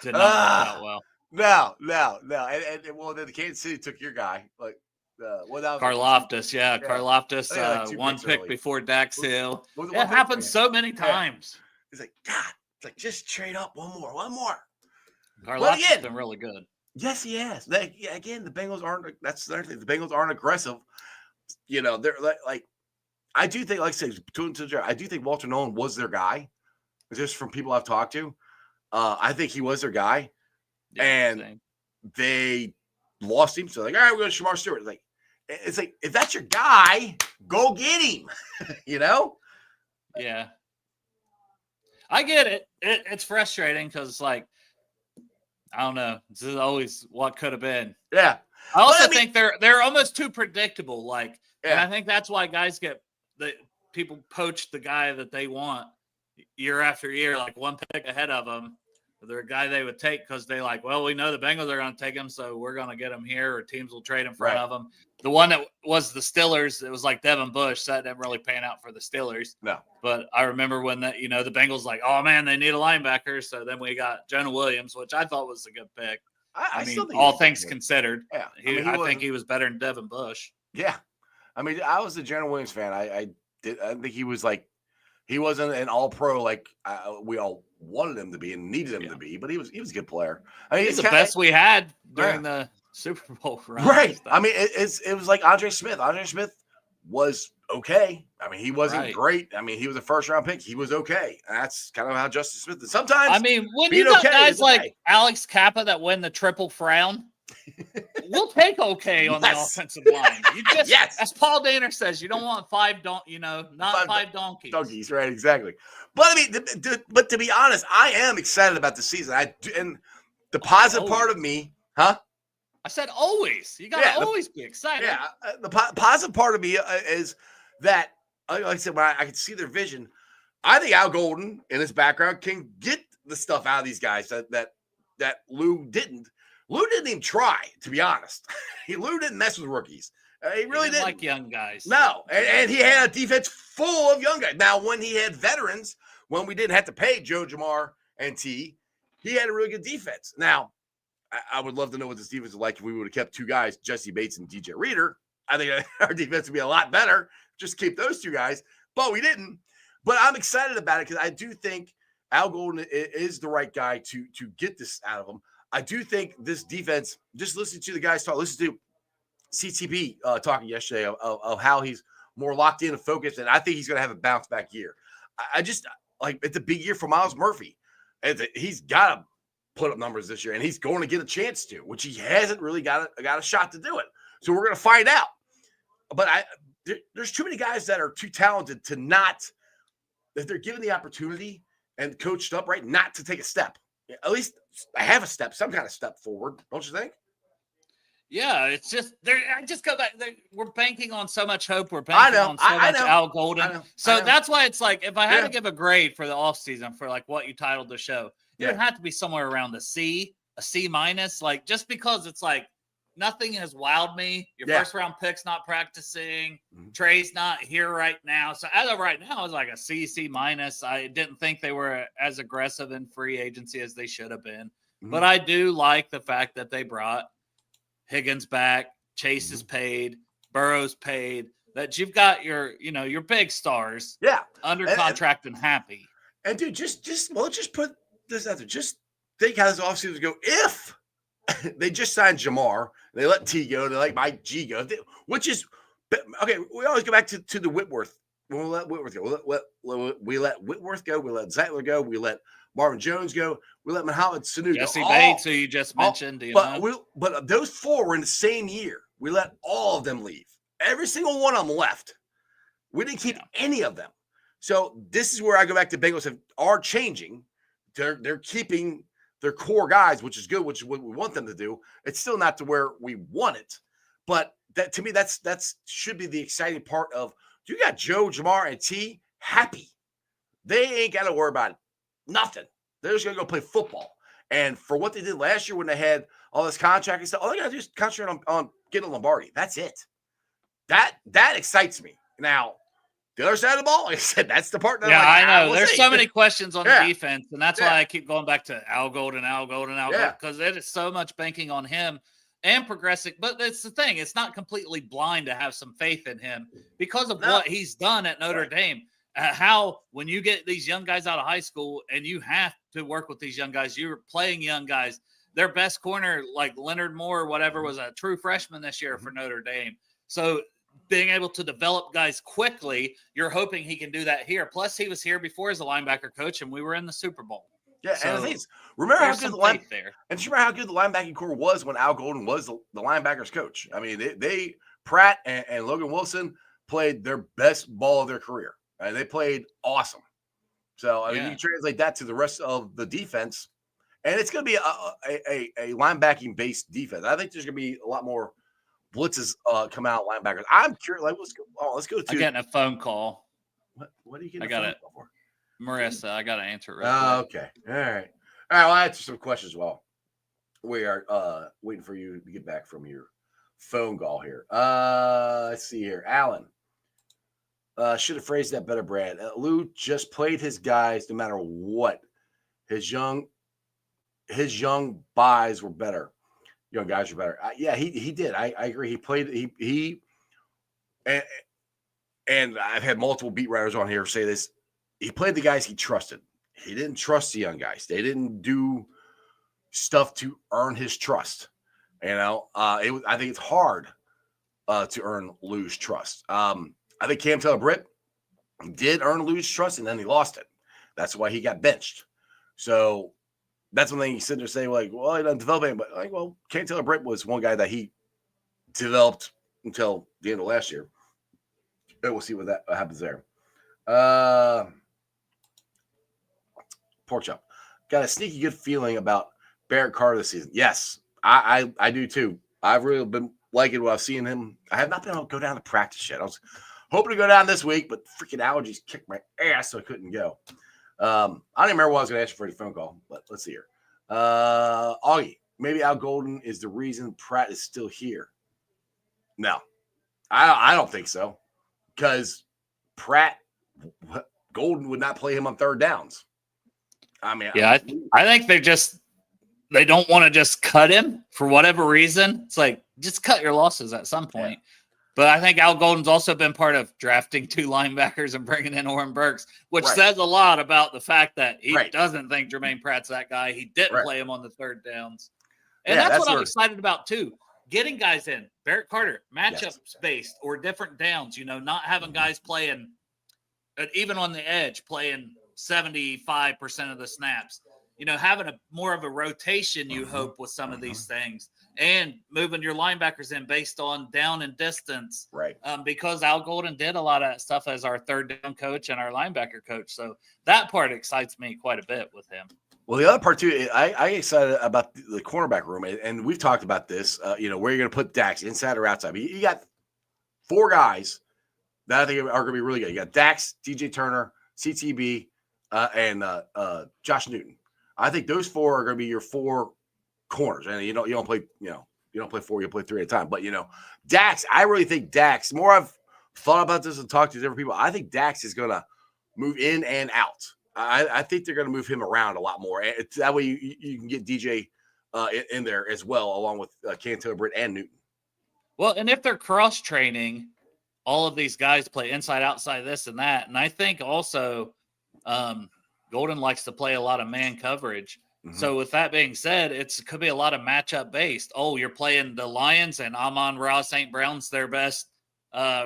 Did not work out well. No. And well, then the Kansas City took your guy, like Karlaftis. Yeah, Karlaftis. One pick early. Before Dax Hill. It happens so many times. He's like, God, it's like, just trade up one more. Karlaftis has been really good. Yes, he has. Again, the Bengals aren't. That's the other thing. The Bengals aren't aggressive. They're like I do think, like I said, I do think Walter Nolan was their guy. Just from people I've talked to, I think he was their guy. Yeah, and same. they lost him. So like, all right, we're going to Shamar Stewart. It's like, if that's your guy, go get him. You know? Yeah. I get it. It's frustrating because it's like, I don't know. This is always what could have been. Yeah. I also But, I mean, think they're almost too predictable. Like, and yeah. I think that's why guys people poach the guy that they want year after year, like one pick ahead of them. They're a guy they would take because they like, well, we know the Bengals are going to take him, so we're going to get him here, or teams will trade in front Right. of him. The one that was the Steelers, it was like Devin Bush. So that didn't really pan out for the Steelers. No. But I remember when the Bengals like, oh man, they need a linebacker. So then we got Jonah Williams, which I thought was a good pick. I mean, still think all he's things good. considered, Yeah. I think he was better than Devin Bush. Yeah. I mean, I was a Jonah Williams fan. I think he was like, he wasn't an all-pro like we all wanted him to be and needed him to be, but he was a good player. I mean, he's the best we had during the Super Bowl run. Right. I mean, it was like Andre Smith. Andre Smith was okay. I mean, he wasn't great. I mean, he was a first-round pick. He was okay. And that's kind of how Justin Smith is. Sometimes, I mean, when you got guys like Alex Kappa that win the triple frown, we'll take okay on the offensive line. You just, as Paul Danner says, you don't want five donkeys. Donkeys, right? Exactly. But I mean, but to be honest, I am excited about the season. And the positive part of me, huh? I said always. You got to always be excited. Yeah. The positive part of me is that, like I said, when I can see their vision, I think Al Golden in his background can get the stuff out of these guys that Lou didn't. Lou didn't even try, to be honest. Lou didn't mess with rookies. He really didn't like young guys. No, and he had a defense full of young guys. Now, when he had veterans, when we didn't have to pay Joe, Jamar, and T, he had a really good defense. Now, I would love to know what this defense is like if we would have kept two guys, Jesse Bates and DJ Reader. I think our defense would be a lot better. Just keep those two guys, but we didn't. But I'm excited about it because I do think Al Golden is the right guy to get this out of him. I do think this defense, just listen to the guys talk, listen to CTP talking yesterday of how he's more locked in and focused, and I think he's going to have a bounce back year. I just like it's a big year for Miles Murphy. He's got to put up numbers this year, and he's going to get a chance to, which he hasn't really got a shot to do it. So we're going to find out. But there's too many guys that are too talented to not, if they're given the opportunity and coached up right, not to take a step. At least I have a step, some kind of step forward, don't you think? Yeah, it's just I just go back. We're banking on so much hope. We're banking on so much Al Golden. So that's why it's like if I had to give a grade for the offseason for like what you titled the show, it would have to be somewhere around a C minus. Like just because it's like nothing has wowed me. Your first round pick's not practicing. Trey's not here right now. So as of right now, it's like a C minus. I didn't think they were as aggressive in free agency as they should have been. But I do like the fact that they brought Higgins back, Chase is paid, Burrow's paid, that you've got your big stars under contract and happy. And dude, just put this out there. Just think how this offseason go. If they just signed Jamar, they let T go, they let Mike G go, which is okay. We always go back to the Whitworth. We'll let Whitworth go. We let Whitworth go. We let Zeitler go. We let Marvin Jones go. We let Muhammad Sanu go. Jesse Bates, who you just mentioned. But those four were in the same year. We let all of them leave. Every single one of them left. We didn't keep any of them. So this is where I go back to Bengals are changing. They're keeping their core guys, which is good, which is what we want them to do. It's still not to where we want it. But that to me, that's should be the exciting part of you got Joe, Jamar, and T happy. They ain't got to worry about nothing. They're just going to go play football. And for what they did last year when they had all this contract and stuff, all they got to do is concentrate on getting a Lombardi. That's it. That excites me. Now, the other side of the ball, like I said, that's the part that I know. There's so many questions on the defense, and that's why I keep going back to Al Golden, because it is so much banking on him and progressing. But it's the thing. It's not completely blind to have some faith in him because of what he's done at Notre Dame. How when you get these young guys out of high school and you have to work with these young guys, you're playing young guys. Their best corner, like Leonard Moore or whatever, was a true freshman this year for Notre Dame. So being able to develop guys quickly, you're hoping he can do that here. Plus, he was here before as a linebacker coach, and we were in the Super Bowl. Yeah, So and the thing is, remember how there's good some the line faith there. and just remember how good the linebacking core was when Al Golden was the linebackers coach. I mean, they Pratt and Logan Wilson played their best ball of their career. They played awesome. So I mean, you Yeah. can translate that to the rest of the defense, and it's going to be a linebacking based defense. I think there's going to be a lot more blitzes come out linebackers. I'm curious. Like, let's go I'm to getting a phone call. what are you getting I a got phone it. call for? Marissa, I got to answer it real quick. Okay. All right. Well, I'll answer some questions while we are waiting for you to get back from your phone call here. Let's see here. Alan. Should have phrased that better, Brad. Lou just played his guys no matter what. His young buys were better. Young guys were better. Yeah, he did. I agree. He played he and I've had multiple beat writers on here say this. He played the guys he trusted. He didn't trust the young guys. They didn't do stuff to earn his trust. I think it's hard to earn Lou's trust. I think Cam Taylor-Britt did earn Lou's trust, and then he lost it. That's why he got benched. So that's one thing you sit there and say, like, well, he doesn't develop anything. But, like, well, Cam Taylor-Britt was one guy that he developed until the end of last year. And we'll see what happens there. Pork chop. Got a sneaky good feeling about Barrett Carter this season. Yes, I do too. I've really been liking what I've seen him. I have not been able to go down to practice yet. I was hoping to go down this week, but freaking allergies kicked my ass, so I couldn't go. I don't even remember what I was going to ask you for the phone call, but let's see here. Augie, maybe Al Golden is the reason Pratt is still here. No, I don't think so, because Golden would not play him on third downs. I mean, Yeah, I think they don't want to just cut him for whatever reason. It's like, just cut your losses at some point. Yeah. But I think Al Golden's also been part of drafting 2 linebackers and bringing in Oren Burks, which says a lot about the fact that he doesn't think Jermaine Pratt's that guy. He didn't play him on the third downs. And that's what I'm excited about too. Getting guys in. Barrett Carter, matchup based or different downs, not having guys playing, even on the edge, playing 75% of the snaps, having more of a rotation, you hope, with some of these things, and moving your linebackers in based on down and distance. Right. Because Al Golden did a lot of that stuff as our third down coach and our linebacker coach. So that part excites me quite a bit with him. Well, the other part too, I excited about the cornerback room, and we've talked about this, where you're going to put Dax, inside or outside. You got 4 guys that I think are going to be really good. You got Dax, DJ Turner, CTB, and Josh Newton. I think those 4 are going to be your 4 corners, and you don't play 4, you play 3 at a time. But Dax, I really think Dax. The more I've thought about this and talked to different people, I think Dax is going to move in and out. I think they're going to move him around a lot more. That way you can get DJ in there as well, along with Cam Taylor-Britt and Newton. Well, and if they're cross training, all of these guys play inside, outside, this and that, and I think also. Golden likes to play a lot of man coverage. Mm-hmm. So with that being said, it could be a lot of matchup based. Oh, you're playing the Lions and Amon-Ra St. Brown's their best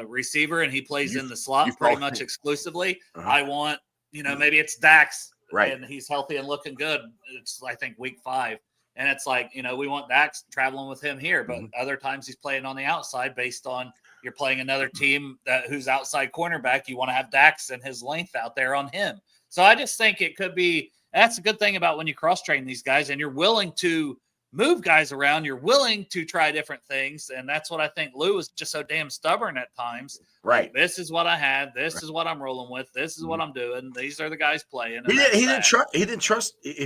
receiver, and he plays in the slot pretty much exclusively. Uh-huh. I want, maybe it's Dax, and he's healthy and looking good. It's, I think, week 5. And it's like, we want Dax traveling with him here, but other times he's playing on the outside based on you're playing another team who's outside cornerback. You want to have Dax and his length out there on him. So I just think it could be – that's a good thing about when you cross-train these guys and you're willing to move guys around. You're willing to try different things, and that's what I think Lou is just so damn stubborn at times. Right. Like, this is what I had. This is what I'm rolling with. This is what I'm doing. These are the guys playing. He didn't trust. If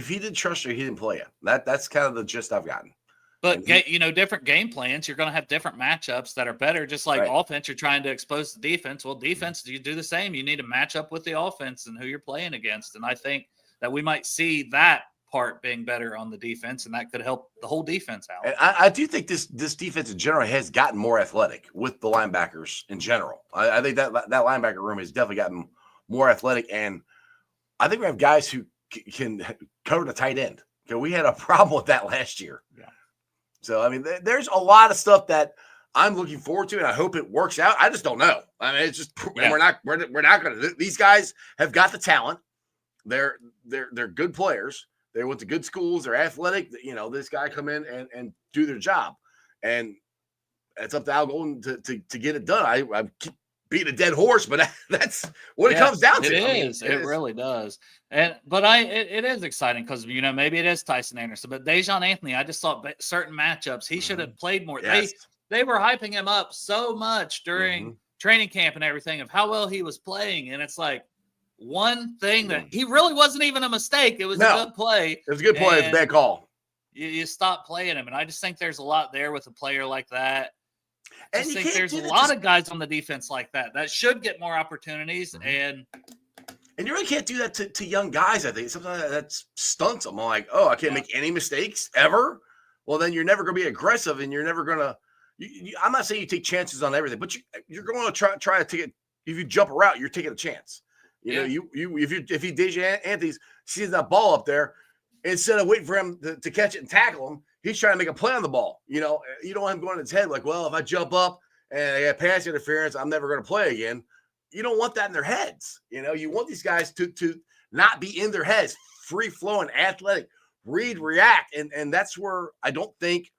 he didn't trust you, he didn't play you. That's kind of the gist I've gotten. But, different game plans, you're going to have different matchups that are better. Just like offense, you're trying to expose the defense. Well, defense, you do the same. You need to match up with the offense and who you're playing against. And I think that we might see that part being better on the defense, and that could help the whole defense out. And I do think this defense in general has gotten more athletic with the linebackers in general. I think that linebacker room has definitely gotten more athletic, and I think we have guys who can cover the tight end. Okay, we had a problem with that last year. Yeah. So, I mean, there's a lot of stuff that I'm looking forward to, and I hope it works out. I just don't know. I mean, it's just we're not going to. These guys have got the talent. They're good players. They went to good schools. They're athletic. You know, this guy come in and do their job. And it's up to Al Golden to get it done. I keep beating a dead horse, but that's what it comes down to. It is. It really does. But it is exciting because, you know, maybe it is Tyson Anderson, but Dejon Anthony, I just thought certain matchups he should have played more. Yes. They were hyping him up so much during training camp and everything of how well he was playing, and it's like one thing that he really wasn't even a mistake. It was a good play. It was a good play. It's a bad call. You stop playing him, and I just think there's a lot there with a player like that. I And think there's a lot of guys on the defense like that should get more opportunities, and you really can't do that to young guys. I think sometimes that stunts them. I'm like, oh, I can't make any mistakes ever. Well, then you're never going to be aggressive, and you're never going to. I'm not saying you take chances on everything, but you're going to try to take it. If you jump a route, you're taking a chance. You know, if he Dejon Anthony sees that ball up there, instead of waiting for him to catch it and tackle him, he's trying to make a play on the ball. You know, you don't want him going in his head like, well, if I jump up and I get pass interference, I'm never going to play again. You don't want that in their heads. You know, you want these guys to not be in their heads, free flowing, athletic, read, react, and that's where I don't think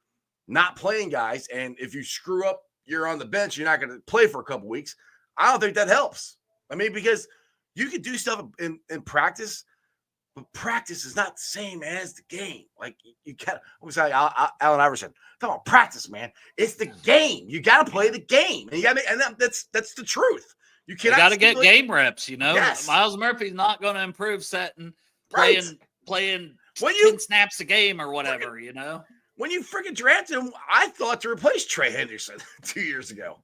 not playing guys. And if you screw up, you're on the bench, you're not going to play for a couple weeks. I don't think that helps. I mean, because you can do stuff in practice, but practice is not the same as the game. Like you got, I'm sorry, Allen Iverson. Talk about practice, man. It's the game. You got to play the game, and you got to, and that's the truth. You got to get game reps. You know, yes. Miles Murphy's not going to improve setting, playing 10 snaps a game or whatever. You know. When you freaking drafted him, I thought to replace Trey Henderson 2 years ago.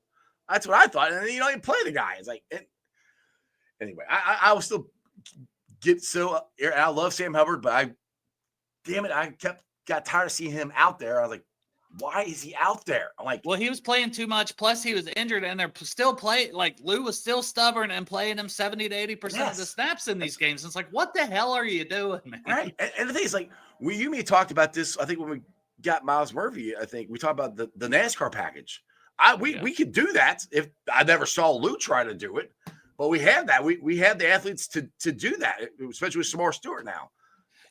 That's what I thought. And then, you know, you play the guy. It's like, anyway, I will still get so, I love Sam Hubbard, but I got tired of seeing him out there. I was like, why is he out there? I'm like, well, he was playing too much. Plus he was injured and they're still playing. Like Lou was still stubborn and playing him 70 to 80% of the snaps in these games. It's like, what the hell are you doing, man? Right. And the thing is, like, you and me talked about this, I think when we got Miles Murphy, I think we talked about the NASCAR package. We could do that if I never saw Lou try to do it, but we have that. We have the athletes to do that, especially with Shamar Stewart now.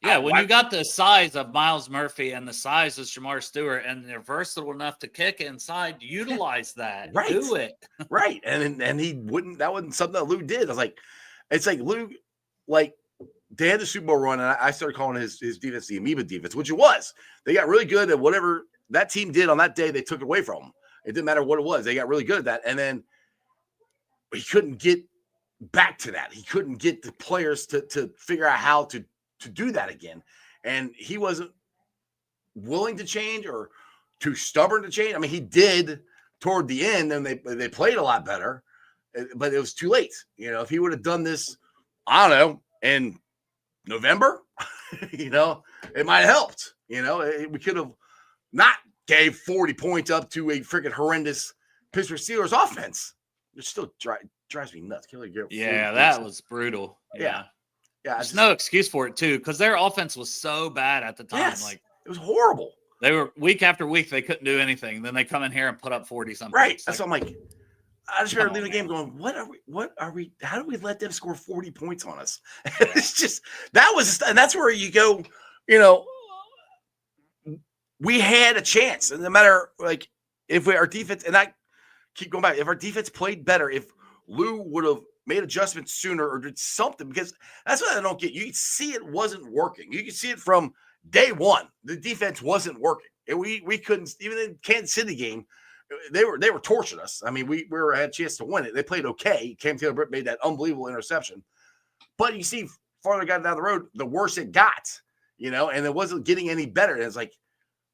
Yeah, when you got the size of Miles Murphy and the size of Shamar Stewart, and they're versatile enough to kick inside, utilize that. Right. Do it. Right. And he wouldn't. That wasn't something that Lou did. I was like, it's like Lou, like. They had the Super Bowl run, and I started calling his defense the amoeba defense, which it was. They got really good at whatever that team did on that day. They took it away from them. It didn't matter what it was. They got really good at that. And then he couldn't get back to that. He couldn't get the players to figure out how to do that again. And he wasn't willing to change or too stubborn to change. I mean, he did toward the end, and they played a lot better, but it was too late. You know, if he would have done this, I don't know, in November, you know, it might have helped. You know, we could have not gave 40 points up to a freaking horrendous Pittsburgh Steelers offense. It still drives me nuts. Yeah, that was brutal. Yeah. There's no excuse for it, too, because their offense was so bad at the time. Yes, like it was horrible. They were week after week, they couldn't do anything. Then they come in here and put up 40-something. Right. That's what I'm like. I just remember leaving the game going, what are we, how do we let them score 40 points on us? It's just, and that's where you go, you know, we had a chance. And no matter, like, if our defense, and I keep going back, if our defense played better, if Lou would have made adjustments sooner or did something, because that's what I don't get. You can see it wasn't working. You can see it from day one. The defense wasn't working. And we couldn't, even in Kansas City game, they were torching us. I mean, we had a chance to win it. They played okay. Cam Taylor-Britt made that unbelievable interception. But you see, farther got down the road, the worse it got, you know, and it wasn't getting any better. And it's like,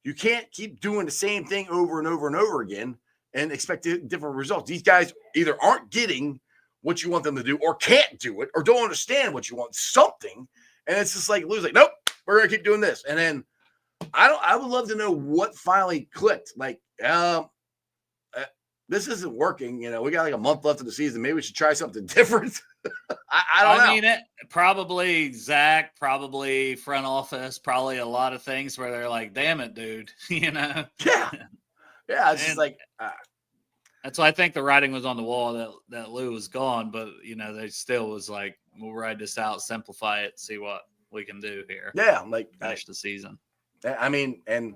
you can't keep doing the same thing over and over and over again and expect different results. These guys either aren't getting what you want them to do or can't do it or don't understand what you want, something. And it's just like, Lou's like, nope, we're going to keep doing this. And then I would love to know what finally clicked. Like, this isn't working. You know, we got like a month left of the season. Maybe we should try something different. I don't know. I mean, probably Zach, probably front office, probably a lot of things where they're like, damn it, dude. You know? Yeah. Yeah. It's just like, that's why I think the writing was on the wall that Lou was gone, but you know, they still was like, we'll ride this out, simplify it, see what we can do here. Yeah, like Finish the season. I mean, and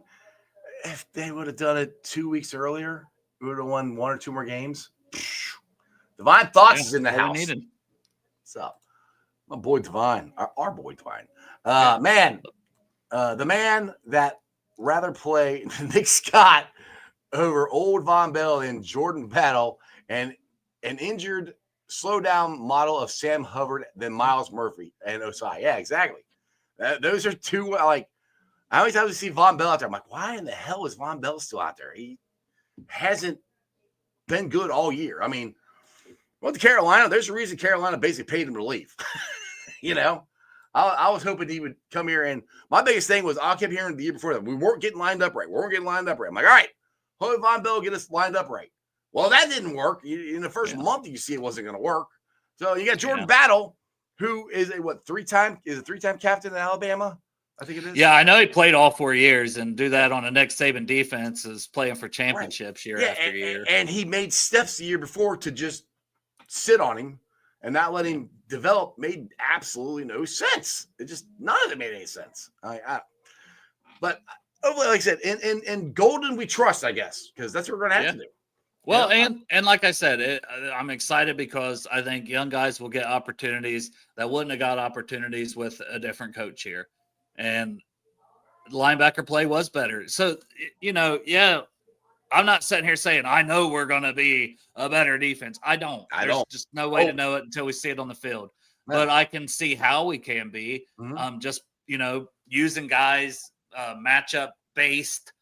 if they would have done it 2 weeks earlier, we would have won 1 or 2 more games. Divine Thoughts is in the house. What's up? My boy Divine, our boy Divine. Man, the man that rather play Nick Scott over old Von Bell and Jordan Battle and an injured slow down model of Sam Hubbard than Miles Murphy and Osai. Yeah, exactly. Those are two, like, I always have to see Von Bell out there. I'm like, why in the hell is Von Bell still out there? He hasn't been good all year. I mean, went to Carolina. There's a reason Carolina basically paid him to leave. You know, I was hoping he would come here. And my biggest thing was I kept hearing the year before that we weren't getting lined up right. I'm like, all right, hopefully Von Bell get us lined up right. Well, that didn't work. In the first month, you see it wasn't going to work. So you got Jordan Battle, who is a three-time captain in Alabama. I think it is. Yeah, I know he played all 4 years, and do that on a Nick Saban defense is playing for championships year after year. And he made steps the year before to just sit on him and not let him develop made absolutely no sense. It just none of it made any sense. But like I said, in Golden we trust, I guess, because that's what we're going to have to do. Well, and like I said, I'm excited because I think young guys will get opportunities that wouldn't have got opportunities with a different coach here. And linebacker play was better. So, I'm not sitting here saying, I know we're going to be a better defense. There's just no way to know it until we see it on the field. Man. But I can see how we can be using guys matchup based,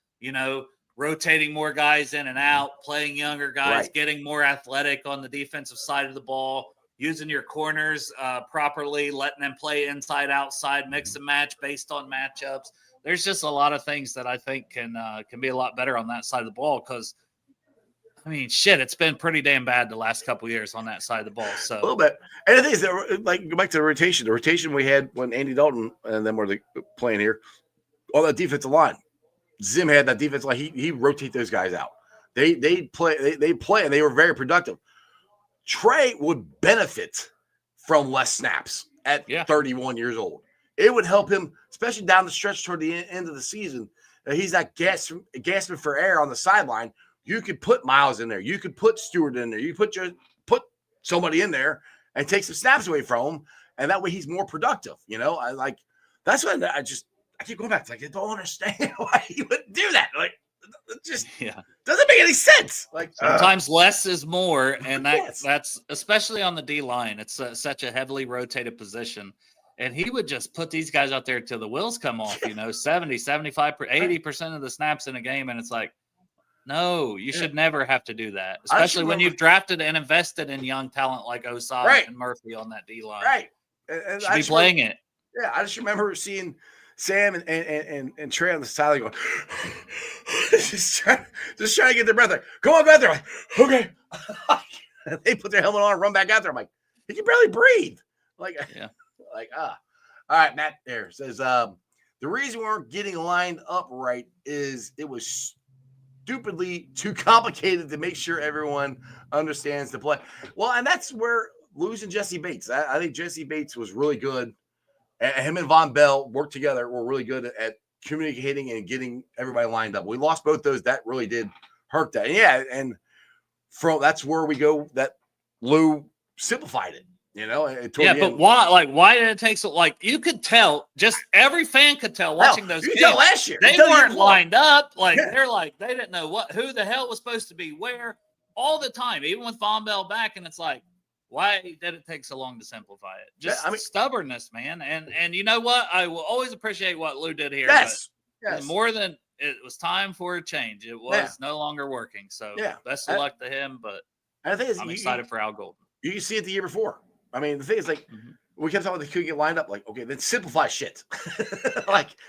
rotating more guys in and out, playing younger guys, getting more athletic on the defensive side of the ball, using your corners properly, letting them play inside, outside, mix and match based on matchups. There's just a lot of things that I think can be a lot better on that side of the ball because, I mean, it's been pretty damn bad the last couple of years on that side of the ball. So a little bit. And the thing is, like, go back to the rotation we had when Andy Dalton and them were playing here, all that defensive line. Zim had that defense line. He rotate those guys out. They play, and they were very productive. Trey would benefit from less snaps at 31 years old. It would help him, especially down the stretch toward the end of the season. He's not gasping for air on the sideline. You could put Miles in there. You could put Stewart in there. You put somebody in there and take some snaps away from him, and that way he's more productive. That's what I keep going back to. I don't understand why he would do that. It just doesn't make any sense. Sometimes less is more, and that's especially on the D line. It's such a heavily rotated position. And he would just put these guys out there till the wheels come off, 70, 75, 80% of the snaps in a game. And it's like, no, you should never have to do that, especially when you've drafted and invested in young talent like Osai and Murphy on that D line. Right. And should be playing it. Yeah. I just remember seeing Sam and Trey on the sideline going, just trying to get their breath. Like, go on back there. Like, okay. They put their helmet on and run back out there. I'm like, he can barely breathe. All right, Matt there says the reason we weren't getting lined up right is it was stupidly too complicated to make sure everyone understands the play. Well, and that's where losing Jesse Bates. I think Jesse Bates was really good. And him and Von Bell worked together. Were really good at communicating and getting everybody lined up. We lost both those. That really did hurt that. And that's where we go. That Lou simplified it. But why did it take so? You could tell, just every fan could tell watching those games. Last year they weren't lined up. They're they didn't know who the hell was supposed to be where all the time, even with Von Bell back. And it's like, why did it take so long to simplify it? Just stubbornness, man. And you know what? I will always appreciate what Lou did here. Yes. More than it was time for a change. It was no longer working. So best of luck to him. But I'm excited for Al Golden. You can see it the year before. I mean, the thing is, we kept talking about they couldn't get lined up. Okay, then simplify shit.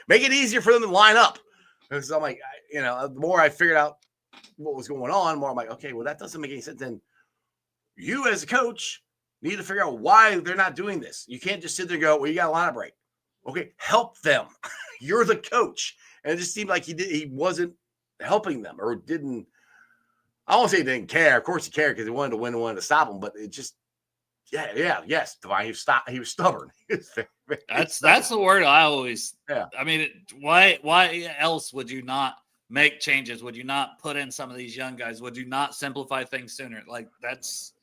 Make it easier for them to line up. Because I'm like, the more I figured out what was going on, the more I'm like, okay, well, that doesn't make any sense. Then you, as a coach, need to figure out why they're not doing this. You can't just sit there and go, well, you got a line up right. Okay, help them. You're the coach. And it just seemed like he wasn't helping them or didn't. I won't say he didn't care. Of course he cared because he wanted to win and wanted to stop them, but it just Yes. He was stubborn. He was very That's the word I always. Yeah. I mean, why else would you not make changes? Would you not put in some of these young guys? Would you not simplify things sooner? Like that's.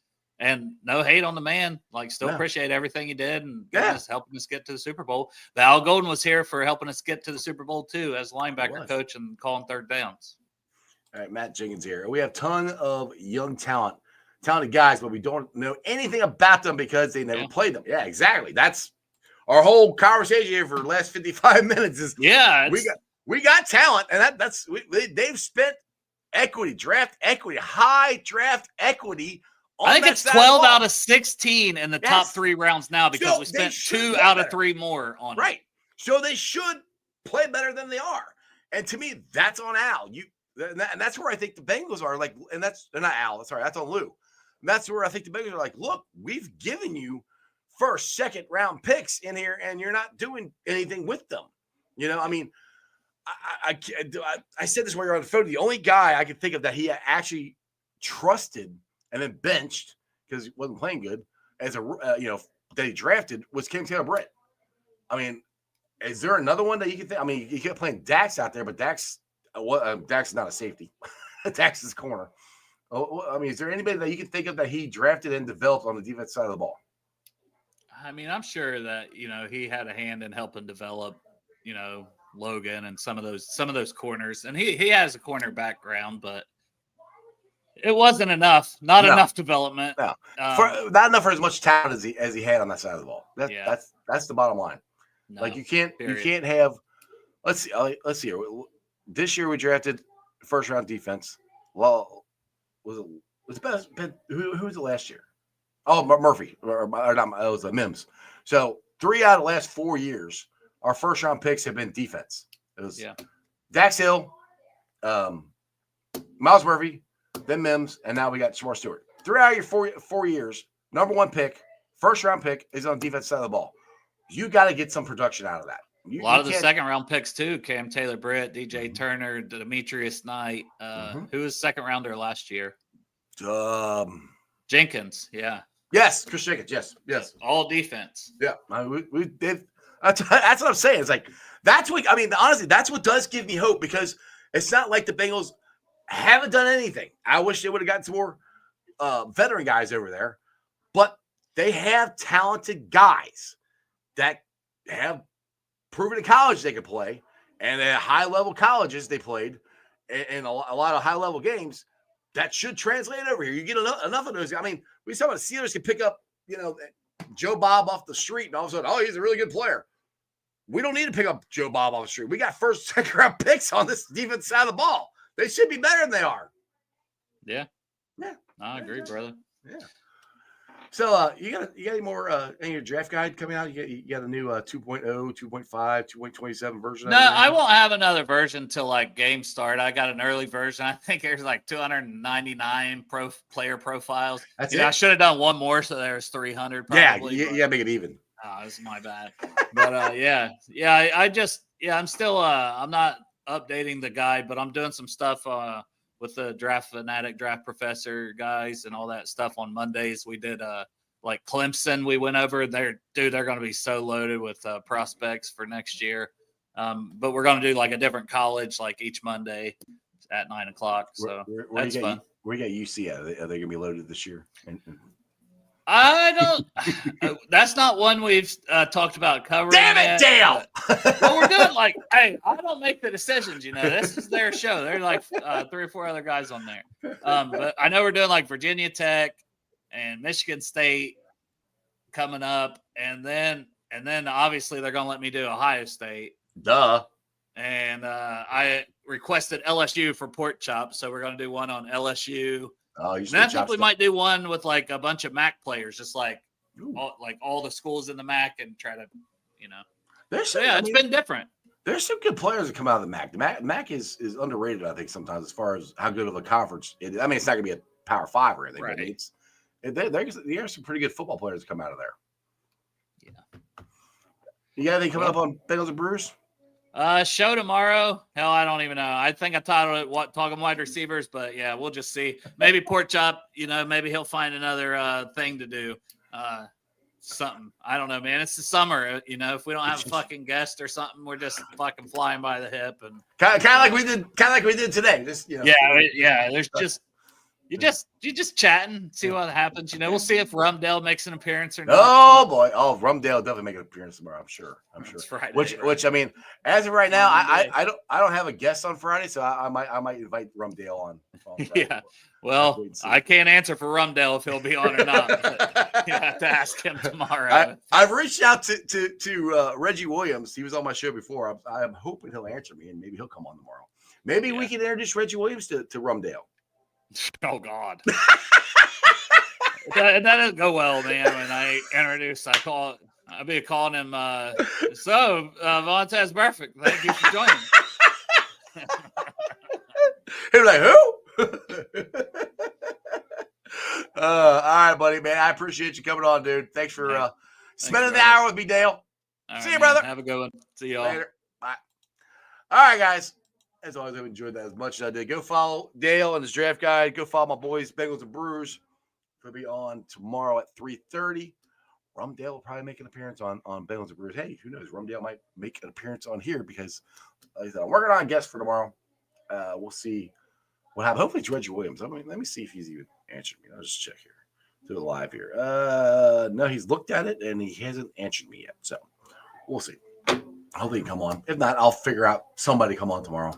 And no hate on the man. Like, still appreciate everything he did and helping us get to the Super Bowl. But Al Golden was here for helping us get to the Super Bowl too, as linebacker coach and calling third downs. All right, Matt Jenkins here. We have a ton of young talented guys, but we don't know anything about them because they never played them. Yeah, exactly. That's our whole conversation here for the last 55 minutes. Is we got talent, and they've spent equity, draft equity, high draft equity. I think it's 12 out of 16 in the top 3 rounds now because we spent 2 out of 3 more on it. Right. So they should play better than they are. And to me, that's on Al. And that's where I think the Bengals are like, and that's not Al. Sorry, that's on Lou. And that's where I think the Bengals are like, look, we've given you first, second round picks in here, and you're not doing anything with them. You know, I mean, I said this while you're on the phone. The only guy I could think of that he actually trusted and then benched because he wasn't playing good as that he drafted was Cam Taylor-Britt. I mean, is there another one that you can think? I mean, you kept playing Dax out there, but Dax is not a safety. Dax is corner. I mean, is there anybody that you can think of that he drafted and developed on the defense side of the ball? I mean, I'm sure that he had a hand in helping develop Logan and some of those corners, and he has a corner background, but. It wasn't enough. Not enough development. No, not enough for as much talent as he had on that side of the ball. That's the bottom line. No, like you can't have. Let's see. This year we drafted first round defense. Well, who was it last year? Oh, Murphy or not? It was Mims. So 3 out of the last 4 years, our first round picks have been defense. It was Dax Hill, Miles Murphy. Then Mims, and now we got Shamar Stewart. 3 out of your 4 years, number 1 pick, first round pick is on the defense side of the ball. You got to get some production out of that. A lot of the second round picks too: Cam Taylor-Britt, DJ Turner, Demetrius Knight. Who was second rounder last year? Jenkins. Yeah. Yes, Chris Jenkins. Yes. All defense. Yeah, we did. That's what I'm saying. It's like that's what I mean. Honestly, that's what does give me hope because it's not like the Bengals haven't done anything. I wish they would have gotten some more veteran guys over there, but they have talented guys that have proven in college they could play, and at high-level colleges they played in a lot of high-level games that should translate over here. You get enough of those. I mean, we saw the Steelers can pick up, Joe Bob off the street, and all of a sudden, he's a really good player. We don't need to pick up Joe Bob off the street. We got first, second-round picks on this defense side of the ball. They should be better than they are. Yeah. I agree, brother. Yeah. So you got any more in your draft guide coming out? You got a new 2.0, 2.5, 2.27 version? No, I won't have another version till like games start. I got an early version. I think there's like 299 player profiles. That's it. I should have done one more, so there's 300. Probably, you gotta make it even. Oh, this is my bad. But I'm still I'm not updating the guide, but I'm doing some stuff with the draft fanatic, draft professor guys and all that stuff on Mondays. We did like Clemson. We went over there. They're going to be so loaded with prospects for next year. But we're going to do like a different college, like each Monday at 9:00. So that's fun. Where you got UC at? Are they going to be loaded this year? I don't. That's not one we've talked about covering. Damn it, Dale! Well, we're doing like, hey, I don't make the decisions. This is their show. There are like 3 or 4 other guys on there. But I know we're doing like Virginia Tech and Michigan State coming up, and then obviously they're gonna let me do Ohio State. Duh. And I requested LSU for pork chop, so we're gonna do one on LSU. Oh, and I think we might do one with like a bunch of MAC players, just like all the schools in the MAC, and try to, it's been different. There's some good players that come out of the MAC. The MAC is underrated, I think, sometimes as far as how good of a conference it is. I mean, it's not going to be a Power 5 or anything, right. But there are some pretty good football players that come out of there. Yeah. You got anything coming up on Bengals and Brewers? Show tomorrow. Hell, I don't even know. I think I titled it Talking Wide Receivers, but yeah, we'll just see. Maybe pork chop, maybe he'll find another thing to do. something. I don't know, man. It's the summer, you know. If we don't have a fucking guest or something, we're just fucking flying by the hip and kind of like we did today. Just yeah. There's just you're just chatting, see what happens. You know, we'll see if Rumdale makes an appearance or not. Oh boy, Rumdale definitely make an appearance tomorrow. I'm sure. It's Friday, which I mean, as of right now, I don't have a guest on Friday, so I might invite Rumdale on Friday. Yeah. Well, I can't answer for Rumdale if he'll be on or not. You have to ask him tomorrow. I've reached out to Reggie Williams. He was on my show before. I'm hoping he'll answer me, and maybe he'll come on tomorrow. Maybe we can introduce Reggie Williams to Rumdale. Oh God, that doesn't go well, man. When I introduce, I'll be calling him. Vontez Perfect. Thank you for joining. He's like, who? All right, buddy, man. I appreciate you coming on, dude. Thanks for spending the hour with me, Dale. See you, brother. Have a good one. See y'all later. Bye. All right, guys. As always, I've enjoyed that as much as I did. Go follow Dale and his draft guide. Go follow my boys, Bengals and Brewers. We'll be on tomorrow at 3:30. Rumdale will probably make an appearance on Bengals and Brewers. Hey, who knows? Rumdale might make an appearance on here because like I said, I'm working on a guest for tomorrow. We'll see what happens. Hopefully it's Reggie Williams. Let me see if he's even answered me. I'll just check here. Do it live here. No, he's looked at it and he hasn't answered me yet. So we'll see. Hopefully he can come on. If not, I'll figure out somebody come on tomorrow.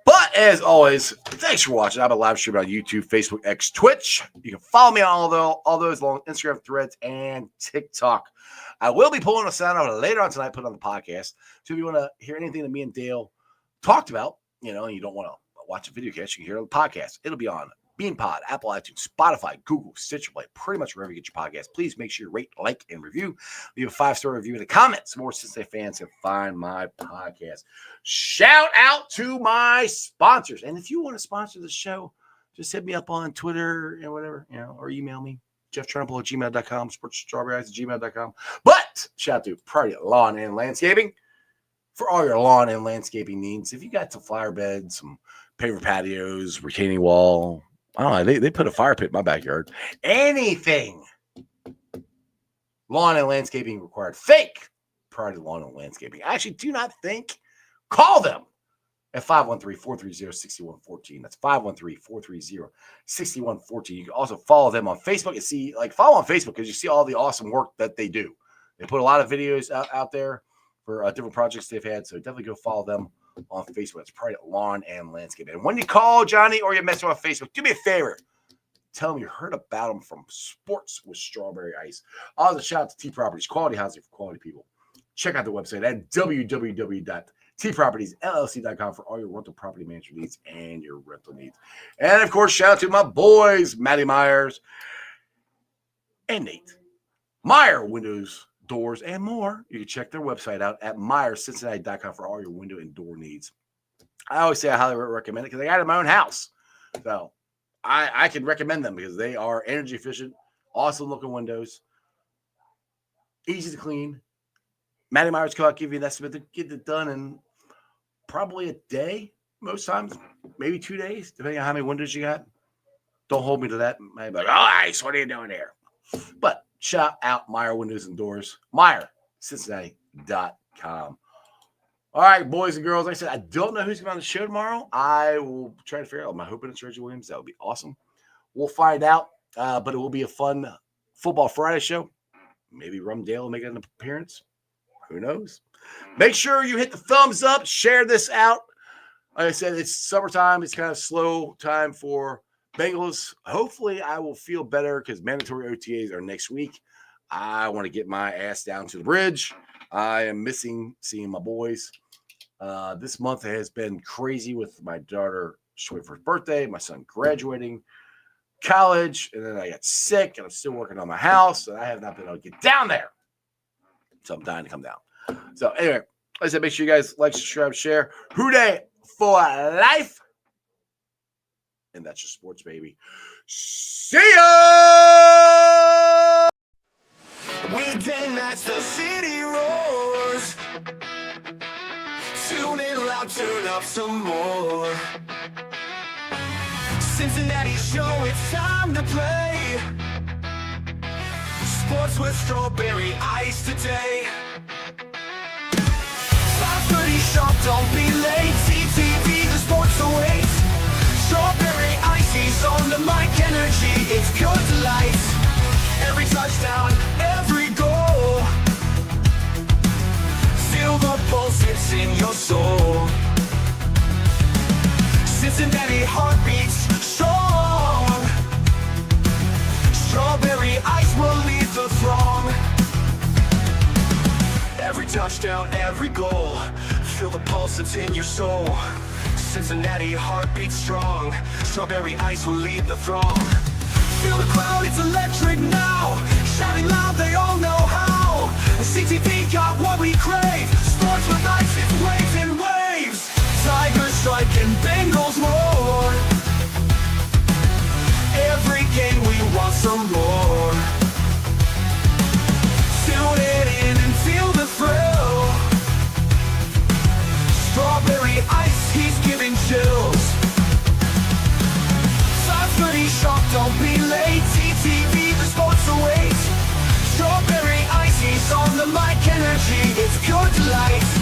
But as always, thanks for watching. I have a live stream on YouTube, Facebook, X, Twitch. You can follow me on all those along Instagram, Threads, and TikTok. I will be pulling a sound out later on tonight, put it on the podcast. So if you want to hear anything that me and Dale talked about, you know, and you don't want to watch a video cast, you can hear it on the podcast. It'll be on BeanPod, Apple iTunes, Spotify, Google, Stitcher Play, pretty much wherever you get your podcast. Please make sure you rate, like, and review. Leave a 5-star review in the comments. More Cincinnati fans can find my podcast. Shout out to my sponsors. And if you want to sponsor the show, just hit me up on Twitter and whatever, you know, or email me, jeffturnbull@gmail.com, sportsstrawberries@gmail.com. But shout out to Priority Lawn and Landscaping for all your lawn and landscaping needs. If you got some flower beds, some paver patios, retaining wall, I don't know, they put a fire pit in my backyard. Anything. Lawn and landscaping required. Fake Priority Lawn and Landscaping. I actually do not think. Call them at 513-430-6114. That's 513-430-6114. You can also follow them on Facebook and see, follow on Facebook because you see all the awesome work that they do. They put a lot of videos out there for different projects they've had. So definitely go follow them on Facebook. It's Private Lawn and Landscape. And when you call Johnny or you message him on Facebook, do me a favor. Tell him you heard about him from Sports with Strawberry Ice. Also, shout out to T Properties, quality housing for quality people. Check out the website at www.tpropertiesllc.com for all your rental property management needs and your rental needs. And, of course, shout out to my boys, Matty Myers and Nate. Meyer Windows, Doors, and more. You can check their website out at MyersCincinnati.com for all your window and door needs. I always say I highly recommend it because I got it in my own house. So I can recommend them because they are energy efficient, awesome looking windows, easy to clean. Matty Myers come out, give you an estimate to get it done in probably a day, most times, maybe 2 days, depending on how many windows you got. Don't hold me to that. Maybe like, oh, Ice, what are you doing here? But shout out Meyer Windows and Doors, MyerCincinnati.com. All right, boys and girls. Like I said, I don't know who's going to be on the show tomorrow. I will try to figure out. I'm hoping it's Reggie Williams. That would be awesome. We'll find out, but it will be a fun Football Friday show. Maybe Rumdale will make an appearance. Who knows? Make sure you hit the thumbs up. Share this out. Like I said, it's summertime. It's kind of slow time for Bengals. Hopefully, I will feel better because mandatory OTAs are next week. I want to get my ass down to the bridge. I am missing seeing my boys. This month has been crazy with my daughter showing for her birthday, my son graduating college, and then I got sick, and I'm still working on my house, and I have not been able to get down there. So I'm dying to come down. So anyway, like I said, make sure you guys like, subscribe, share. Hooday for life. And that's your sports, baby. See ya! Weekday nights, the city roars. Tune in loud, turn up some more. Cincinnati show, it's time to play. Sports with strawberry ice today. 5:30 sharp, don't be late. CTV, the sports awaits. Strawberry icy's on the mic, energy, it's pure delight. Every touchdown, every goal. Feel the pulse, it's in your soul. Cincinnati heartbeats strong. Strawberry ice will lead the throng. Every touchdown, every goal. Feel the pulse that's in your soul. Cincinnati heartbeats strong. Strawberry ice will lead the throng. Feel the crowd, it's electric now. Shouting loud, they all know how. The CTV got what we crave. Sports with ice, it's waves and waves. Tigers strike and Bengals roar. Every game we want some more. Tune it in and feel the thrill. Strawberry ice, he's giving chills. 5:30 sharp, don't be late. CTV, the sports awaits. Strawberry ice, he's on the mic, energy, it's pure delight.